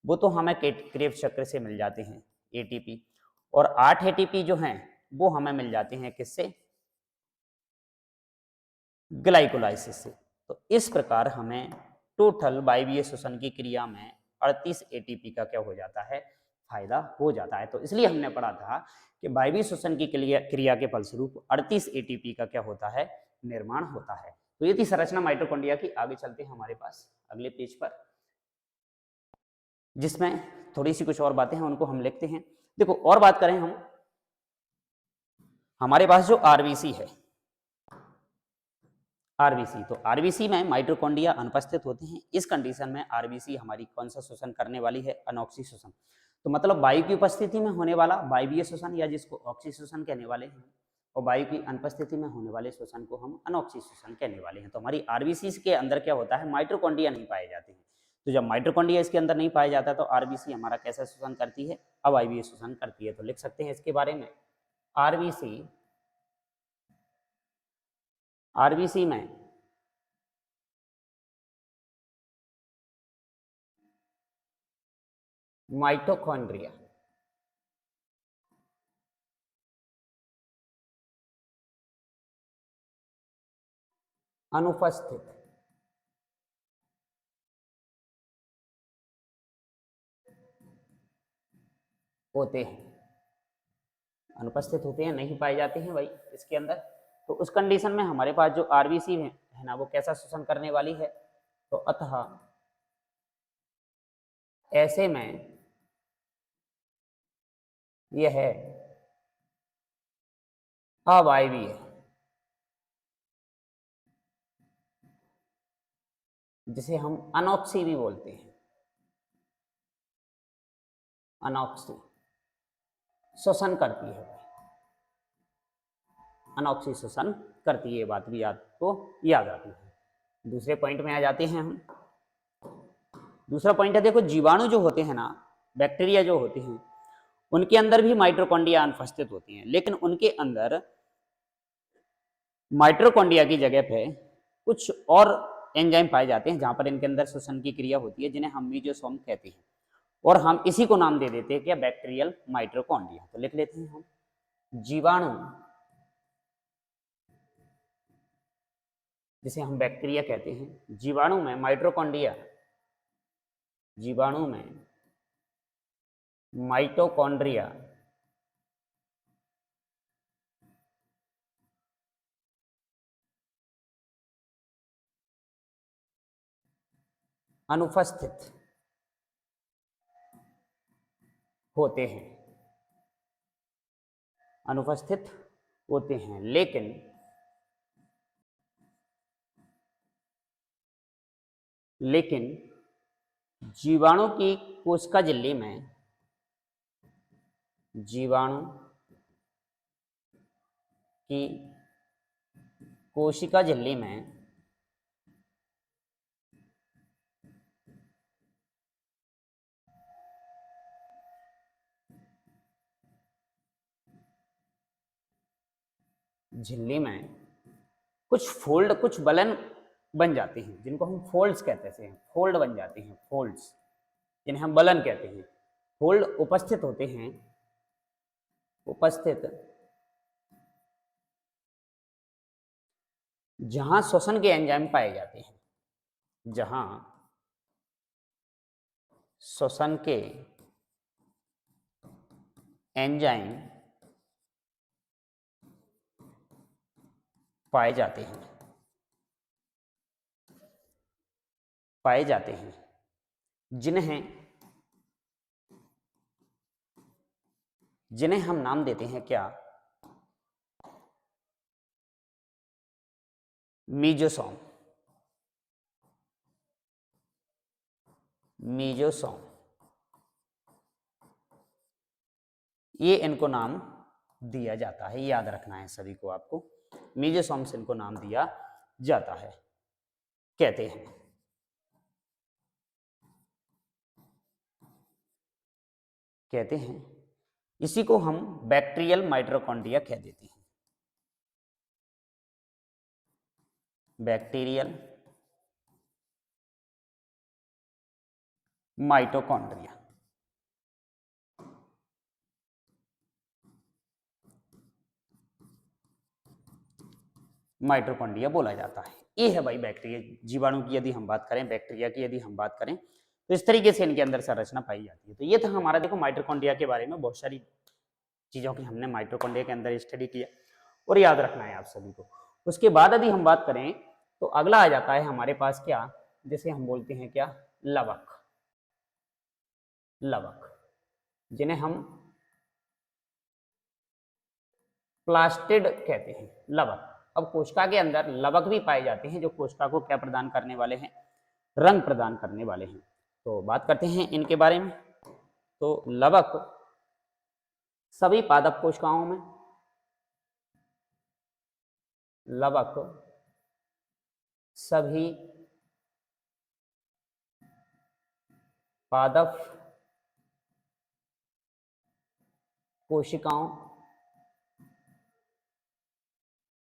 वो तो हमें ग्रेफ चक्र से मिल जाते हैं एटीपी, और 8 एटीपी जो हैं वो हमें मिल जाते हैं किससे, ग्लाइकोलाइसिस से। तो इस प्रकार हमें टोटल वायवीय श्वसन की क्रिया में 38 एटीपी का क्या हो जाता है, फायदा हो जाता है। तो इसलिए हमने पढ़ा था कि वायवीय श्वसन की क्रिया के फलस्वरूप 38 एटीपी का क्या होता है, निर्माण होता है। तो ये थी संरचना माइटोकॉन्ड्रिया की। आगे चलते हैं हमारे पास अगले पेज पर, जिसमें थोड़ी सी कुछ और बातें हैं, उनको हम लिखते हैं। देखो और बात करें हम, हमारे पास जो आरबीसी है, आरबीसी, तो आरबीसी में माइटोकॉन्ड्रिया अनुपस्थित होते हैं। इस कंडीशन में आरबीसी हमारी कौन सा श्वसन करने वाली है, अनॉक्सी श्वसन। तो मतलब वायु की उपस्थिति में होने वाला वायवीय श्वसन या जिसको ऑक्सी श्वसन कहने वाले हैं, और वायु की अनुपस्थिति में होने वाले श्वसन को हम अनॉक्सी श्वसन कहने वाले हैं। तो हमारी आरबीसी के अंदर क्या होता है, माइटोकॉन्ड्रिया नहीं पाए जाते हैं। तो जब माइटोकॉन्ड्रिया इसके अंदर नहीं पाया जाता तो आरबीसी हमारा कैसा श्वसन करती है, अवायवीय श्वसन करती है। तो लिख सकते हैं इसके बारे में, आरबीसी, आरबीसी में माइटोकॉन्ड्रिया अनुपस्थित होते हैं, अनुपस्थित होते हैं, नहीं पाए जाते हैं भाई इसके अंदर। तो उस कंडीशन में हमारे पास जो आरबीसी है ना, वो कैसा शोषण करने वाली है, तो अतः ऐसे में यह है अवायवीय, जिसे हम अनॉक्सी भी बोलते हैं, अनॉक्सी श्वसन करती है, अनॉक्सी श्वसन करती है, ये बात भी आपको याद रखनी है। दूसरे पॉइंट में आ जाते हैं हम। दूसरा पॉइंट है, देखो जीवाणु जो होते हैं ना, बैक्टीरिया जो होते हैं, उनके अंदर भी माइटोकॉन्ड्रिया अनुपस्थित होती हैं, लेकिन उनके अंदर माइटोकॉन्ड्रिया की जगह पे कुछ और एंजाइम पाए जाते हैं, जहां पर इनके अंदर श्वसन की क्रिया होती है, जिन्हें हम मीजोसोम कहते हैं, और हम इसी को नाम दे देते हैं क्या, बैक्टीरियल माइटोकॉन्ड्रिया। तो लिख लेते हैं हम, जीवाणु जिसे हम बैक्टीरिया कहते हैं, जीवाणु में माइटोकॉन्ड्रिया, जीवाणु में माइटोकॉन्ड्रिया अनुपस्थित होते हैं, अनुपस्थित होते हैं, लेकिन जीवाणु की कोशिका झिल्ली में, जीवाणु की कोशिका झिल्ली में झिल्ली में कुछ फोल्ड, कुछ बलन बन जाते हैं, जिनको हम फोल्ड्स कहते हैं, फोल्ड बन जाते हैं, फोल्ड्स जिन्हें हम बलन कहते हैं। फोल्ड उपस्थित होते हैं, उपस्थित जहां श्वसन के एंजाइम पाए जाते हैं, जहां श्वसन के एंजाइम पाए जाते हैं, पाए जाते हैं जिन्हें जिन्हें हम नाम देते हैं क्या, मीजोसोम। मीजोसोम, ये इनको नाम दिया जाता है, याद रखना है सभी को आपको। मीजोसोम से इनको नाम दिया जाता है, कहते हैं। कहते हैं इसी को हम बैक्टीरियल माइटोकॉन्ड्रिया कह देते हैं। बैक्टीरियल माइटोकॉन्ड्रिया, माइटोकॉन्ड्रिया बोला जाता है। ये है भाई बैक्टीरिया, जीवाणु की यदि हम बात करें, बैक्टीरिया की यदि हम बात करें, तो इस तरीके से इनके अंदर संरचना पाई जाती है। तो ये था हमारा, देखो माइटोकॉन्ड्रिया के बारे में बहुत सारी चीजों की हमने माइटोकॉन्ड्रिया के अंदर स्टडी किया और याद रखना है आप सभी को। उसके बाद यदि हम बात करें तो अगला आ जाता है हमारे पास क्या, जिसे हम बोलते हैं क्या, लवक। लवक, जिन्हें हम प्लास्टिड कहते हैं, लवक। अब कोशिका के अंदर लवक भी पाए जाते हैं जो कोशिका को क्या प्रदान करने वाले हैं, रंग प्रदान करने वाले हैं। तो बात करते हैं इनके बारे में। तो लवक सभी पादप कोशिकाओं में, लवक सभी पादप कोशिकाओं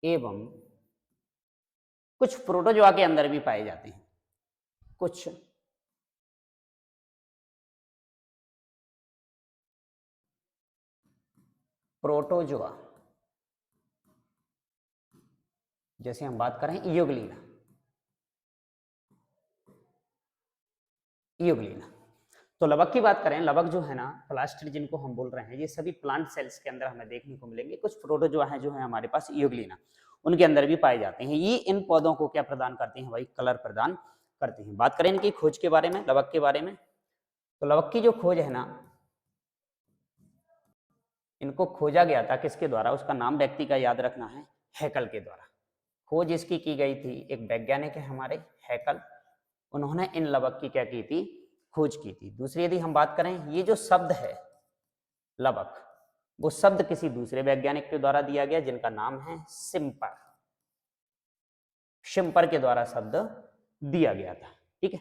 एवं कुछ प्रोटोजोआ के अंदर भी पाए जाते हैं। कुछ प्रोटोजोआ, जैसे हम बात करें इयोग्लिना, इयोग्लिना। तो लवक की बात करें, लवक जो है ना, प्लास्टिड जिनको हम बोल रहे हैं, ये सभी प्लांट सेल्स के अंदर हमें देखने को मिलेंगे। कुछ प्रोटोजोआ हैं जो है हमारे पास इयोग्लिना, उनके अंदर भी पाए जाते हैं। ये इन पौधों को क्या प्रदान करते हैं भाई, कलर प्रदान करते हैं। बात करें इनकी खोज के बारे में, लवक के बारे में, तो लवक की जो खोज है ना, इनको खोजा गया था किसके द्वारा, उसका नाम व्यक्ति का याद रखना है, हैकल के द्वारा। खोज इसकी की गई थी, एक वैज्ञानिक है हमारे हैकल, उन्होंने इन लवक की क्या की थी, खोज की थी। दूसरी यदि हम बात करें, ये जो शब्द है लवक, वो शब्द किसी दूसरे वैज्ञानिक के द्वारा दिया गया जिनका नाम है शिम्पर। शिम्पर के द्वारा शब्द दिया गया था, ठीक है।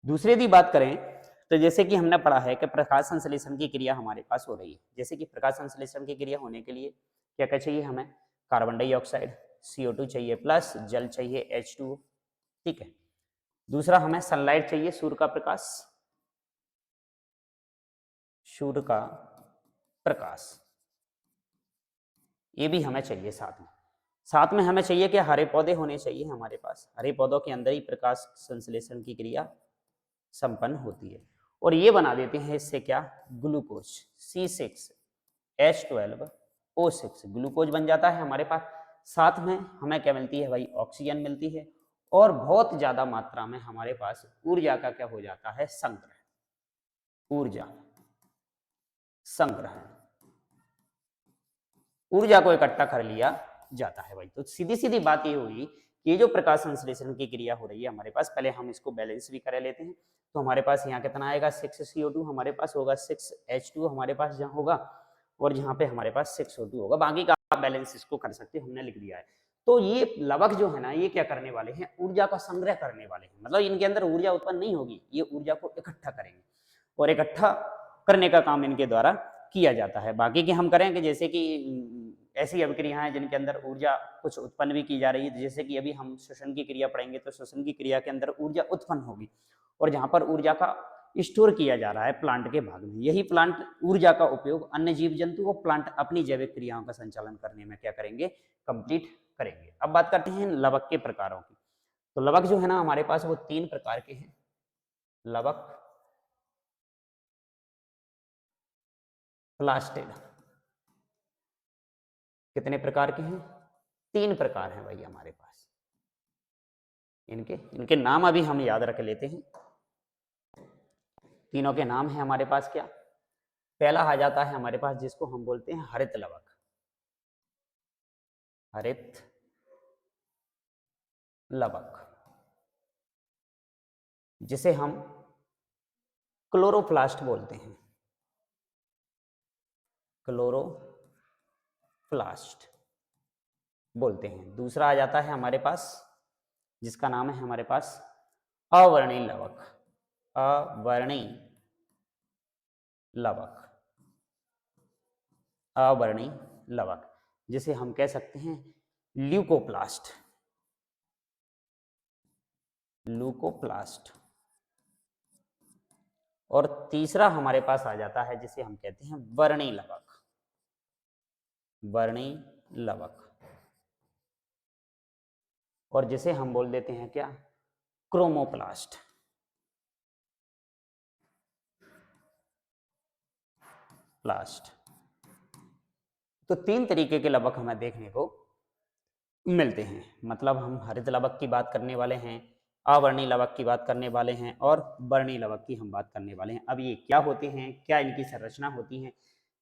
दूसरी यदि बात करें तो जैसे कि हमने पढ़ा है कि प्रकाश संश्लेषण की क्रिया हमारे पास हो रही है। जैसे कि प्रकाश संश्लेषण की क्रिया होने के लिए क्या क्या चाहिए हमें, कार्बन डाइऑक्साइड, CO2 चाहिए प्लस जल चाहिए H2O, ठीक है। दूसरा हमें सनलाइट चाहिए, सूर्य का प्रकाश, सूर्य का प्रकाश, ये भी हमें चाहिए साथ में। साथ में हमें चाहिए कि हरे पौधे होने चाहिए हमारे पास, हरे पौधों के अंदर ही प्रकाश संश्लेषण की क्रिया संपन्न होती है और ये बना देते हैं इससे क्या, ग्लूकोज, C6H12O6 ग्लूकोज बन जाता है हमारे पास। साथ में हमें क्या मिलती है भाई, ऑक्सीजन मिलती है और बहुत ज्यादा मात्रा में हमारे पास ऊर्जा का क्या हो जाता है, संग्रह, ऊर्जा संग्रह, ऊर्जा को इकट्ठा कर लिया जाता है भाई। तो सीधी सीधी बात ये हुई कि ये जो प्रकाश संश्लेषण की क्रिया हो रही है हमारे पास, पहले हम इसको बैलेंस भी कर लेते हैं। तो हमारे पास यहाँ कितना आएगा, 6CO2 हमारे पास होगा, 6H2 हमारे पास जहाँ होगा और यहाँ पे हमारे पास 6O2 होगा। बाकी का आप बैलेंस इसको कर सकते हैं, हमने लिख दिया है। तो ये लवक जो है ना, ये क्या करने वाले हैं, ऊर्जा का संग्रह करने वाले हैं। मतलब इनके अंदर ऊर्जा उत्पन्न नहीं होगी, ये ऊर्जा को इकट्ठा करेंगे और इकट्ठा करने का काम इनके द्वारा किया जाता है। बाकी की हम करें कि जैसे कि ऐसी अभिक्रियाएं हैं जिनके अंदर ऊर्जा कुछ उत्पन्न भी की जा रही है, जैसे कि अभी हम श्वसन की क्रिया पढ़ेंगे तो श्वसन की क्रिया के अंदर ऊर्जा उत्पन्न होगी और जहां पर ऊर्जा का स्टोर किया जा रहा है प्लांट के भाग में, यही प्लांट ऊर्जा का उपयोग अन्य जीव जंतु को प्लांट अपनी जैविक क्रियाओं का संचालन करने में क्या करेंगे, कंप्लीट करेंगे। अब बात करते हैं लवक के प्रकारों की। तो लवक जो है ना हमारे पास वो 3 प्रकार के हैं। लवक प्लास्टिड। कितने प्रकार के हैं? 3 प्रकार हैं भाई हमारे पास। इनके नाम अभी हम याद रख लेते हैं। तीनों के नाम है हमारे पास क्या? पहला आ जाता है हमारे पास जिसको हम बोलते हैं हरित लवक। हरित लवक, जिसे हम क्लोरोप्लास्ट बोलते हैं। क्लोरोप्लास्ट बोलते हैं। दूसरा आ जाता है हमारे पास जिसका नाम है हमारे पास अवर्णीय लवक। अवर्णीय लवक, अवर्णीय लवक, जिसे हम कह सकते हैं ल्यूकोप्लास्ट। ल्यूकोप्लास्ट। और तीसरा हमारे पास आ जाता है जिसे हम कहते हैं वर्णीय लवक। वर्णीय लवक, और जिसे हम बोल देते हैं क्या? क्रोमोप्लास्ट। प्लास्ट। तो 3 तरीके के लवक हमें देखने को मिलते हैं। मतलब हम हरित लवक की बात करने वाले हैं, अवर्णीय लवक की बात करने वाले हैं और वर्णीय लवक की हम बात करने वाले हैं। अब ये क्या होते हैं, क्या इनकी संरचना होती है,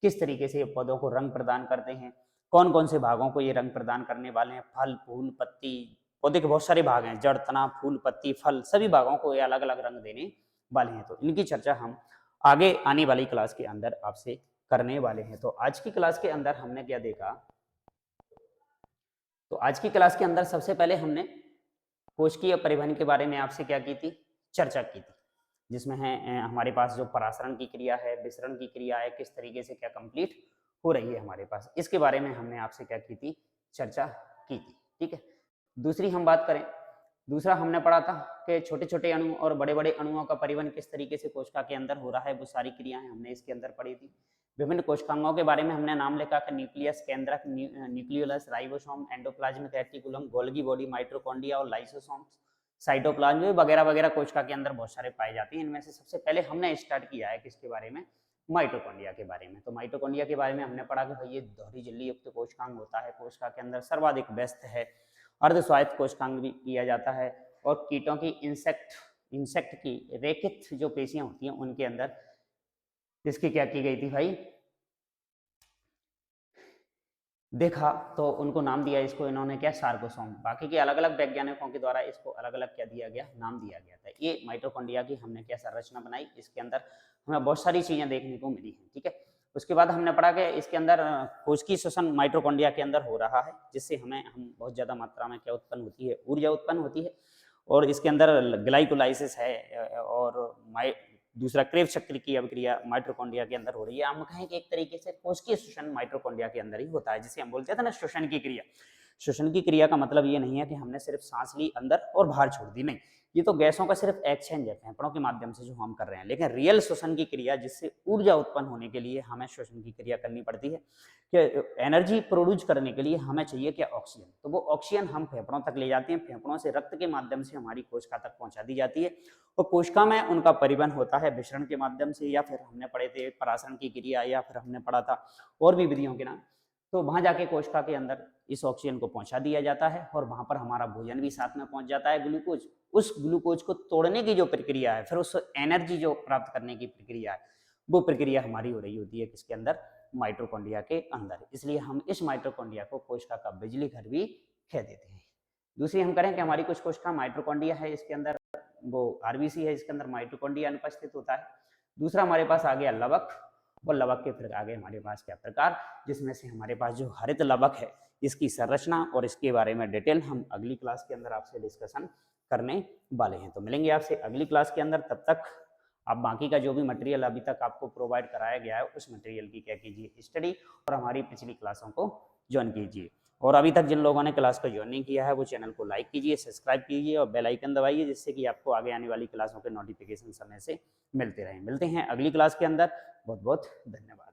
किस तरीके से ये पौधों को रंग प्रदान करते हैं, कौन कौन से भागों को ये रंग प्रदान करने वाले हैं, फल फूल पत्ती, पौधे के बहुत सारे भाग हैं, जड़ तना फूल पत्ती फल, सभी भागों को ये अलग अलग रंग देने वाले हैं। तो इनकी चर्चा हम आगे आने वाली क्लास के अंदर आपसे करने वाले हैं। तो आज की क्लास के अंदर हमने क्या देखा? तो आज की क्लास के अंदर सबसे पहले हमने कोशिकीय परिवहन के बारे में आपसे क्या की थी? चर्चा की थी, जिसमें है हमारे पास जो परासरण की क्रिया है, विसरण की क्रिया है, किस तरीके से क्या कंप्लीट हो रही है हमारे पास, इसके बारे में हमने आपसे क्या की थी? चर्चा की थी। ठीक है। दूसरी हम बात करें, दूसरा हमने पढ़ा था कि छोटे छोटे अणु और बड़े बड़े अणुओं का परिवहन किस तरीके से कोशिका के अंदर हो रहा है, वो सारी क्रियाएं हमने इसके अंदर पढ़ी थी। विभिन्न कोशिकांगों के बारे में हमने नाम लिखा कि न्यूक्लियस, केंद्रक, nucleolus, ribosome, endoplasmic reticulum, Golgi body, mitochondria और लाइसोसोम, साइटोप्लाज्म वगैरह वगैरह कोशिका के अंदर बहुत सारे पाए जाते हैं। इनमें से सबसे पहले हमने स्टार्ट किया है किसके बारे में? माइटोकॉन्ड्रिया के बारे में। तो माइटोकॉन्ड्रिया के बारे में हमने पढ़ा कि भाई ये दोहरी झिल्ली युक्त कोशिकांग होता है, कोशिका के अंदर सर्वाधिक व्यस्त है, अर्धस्वायत्त कोशिकांग भी किया जाता है, और कीटों की इंसेक्ट की रेखित जो पेशियां होती हैं उनके अंदर इसकी क्या की गई थी भाई? देखा तो उनको नाम दिया इसको इन्होंने क्या? सार्कोसोम। बाकी के अलग अलग वैज्ञानिकों के द्वारा इसको अलग अलग क्या दिया गया? नाम दिया गया था। ये माइटोकॉन्ड्रिया की हमने क्या संरचना बनाई, इसके अंदर हमें बहुत सारी चीजें देखने को मिली हैं। ठीक है। उसके बाद हमने पढ़ा कि इसके अंदर कोशिकीय श्वसन माइटोकॉन्ड्रिया के अंदर हो रहा है, जिससे हम बहुत ज्यादा मात्रा में क्या उत्पन्न होती है? ऊर्जा उत्पन्न होती है। और इसके अंदर ग्लाइकोलाइसिस है और दूसरा क्रेब्स चक्र की अभिक्रिया माइटोकॉन्ड्रिया के अंदर हो रही है। हम कहें कि एक तरीके से कोशिकीय श्वसन माइटोकॉन्ड्रिया के अंदर ही होता है, जिसे हम बोलते थे ना श्वसन की क्रिया। श्वसन की क्रिया का मतलब ये नहीं है कि हमने सिर्फ सांस ली अंदर और बाहर छोड़ दी, नहीं, ये तो गैसों का सिर्फ एक्सचेंज है फेफड़ों के माध्यम से जो हम कर रहे हैं। लेकिन रियल श्वसन की क्रिया, जिससे ऊर्जा उत्पन्न होने के लिए हमें श्वसन की क्रिया करनी पड़ती है, कि एनर्जी प्रोड्यूस करने के लिए हमें चाहिए क्या? ऑक्सीजन। तो वो ऑक्सीजन हम फेफड़ों तक ले जाते हैं, फेफड़ों से रक्त के माध्यम से हमारी कोशिका तक पहुंचा दी जाती है, और कोशिका में उनका परिवहन होता है विसरण के माध्यम से, या फिर हमने पढ़े थे परासरण की क्रिया, या फिर हमने पढ़ा था और भी विधियों के नाम। तो वहां जाके कोशिका के अंदर इस ऑक्सीजन को पहुंचा दिया जाता है, और वहां पर हमारा भोजन भी साथ में पहुंच जाता है, ग्लूकोज। उस ग्लूकोज को तोड़ने की जो प्रक्रिया है, फिर उस एनर्जी जो प्राप्त करने की प्रक्रिया है, वो प्रक्रिया हमारी हो रही होती है किसके अंदर? माइटोकॉन्ड्रिया के अंदर। इसलिए हम इस माइटोकॉन्ड्रिया को कोशिका का बिजली घर भी कह देते हैं। दूसरी हम करें कि हमारी कुछ कोशिका माइटोकॉन्ड्रिया है, इसके अंदर वो आरबीसी है, इसके अंदर माइटोकॉन्ड्रिया अनुपस्थित होता है। दूसरा हमारे पास आ गया लवक, और लवक के फिर आगे हमारे पास क्या प्रकार, जिसमें से हमारे पास जो हरित लवक है, इसकी संरचना और इसके बारे में डिटेल हम अगली क्लास के अंदर आपसे डिस्कशन करने वाले हैं। तो मिलेंगे आपसे अगली क्लास के अंदर। तब तक आप बाकी का जो भी मटेरियल अभी तक आपको प्रोवाइड कराया गया है, उस मटेरियल की क्या कीजिए? स्टडी, और हमारी पिछली क्लासों को ज्वाइन कीजिए। और अभी तक जिन लोगों ने क्लास को ज्वाइन नहीं किया है, वो चैनल को लाइक कीजिए, सब्सक्राइब कीजिए और बेल आइकन दबाइए, जिससे कि आपको आगे आने वाली क्लासों के नोटिफिकेशन समय से मिलते रहें। मिलते हैं अगली क्लास के अंदर। बहुत बहुत धन्यवाद।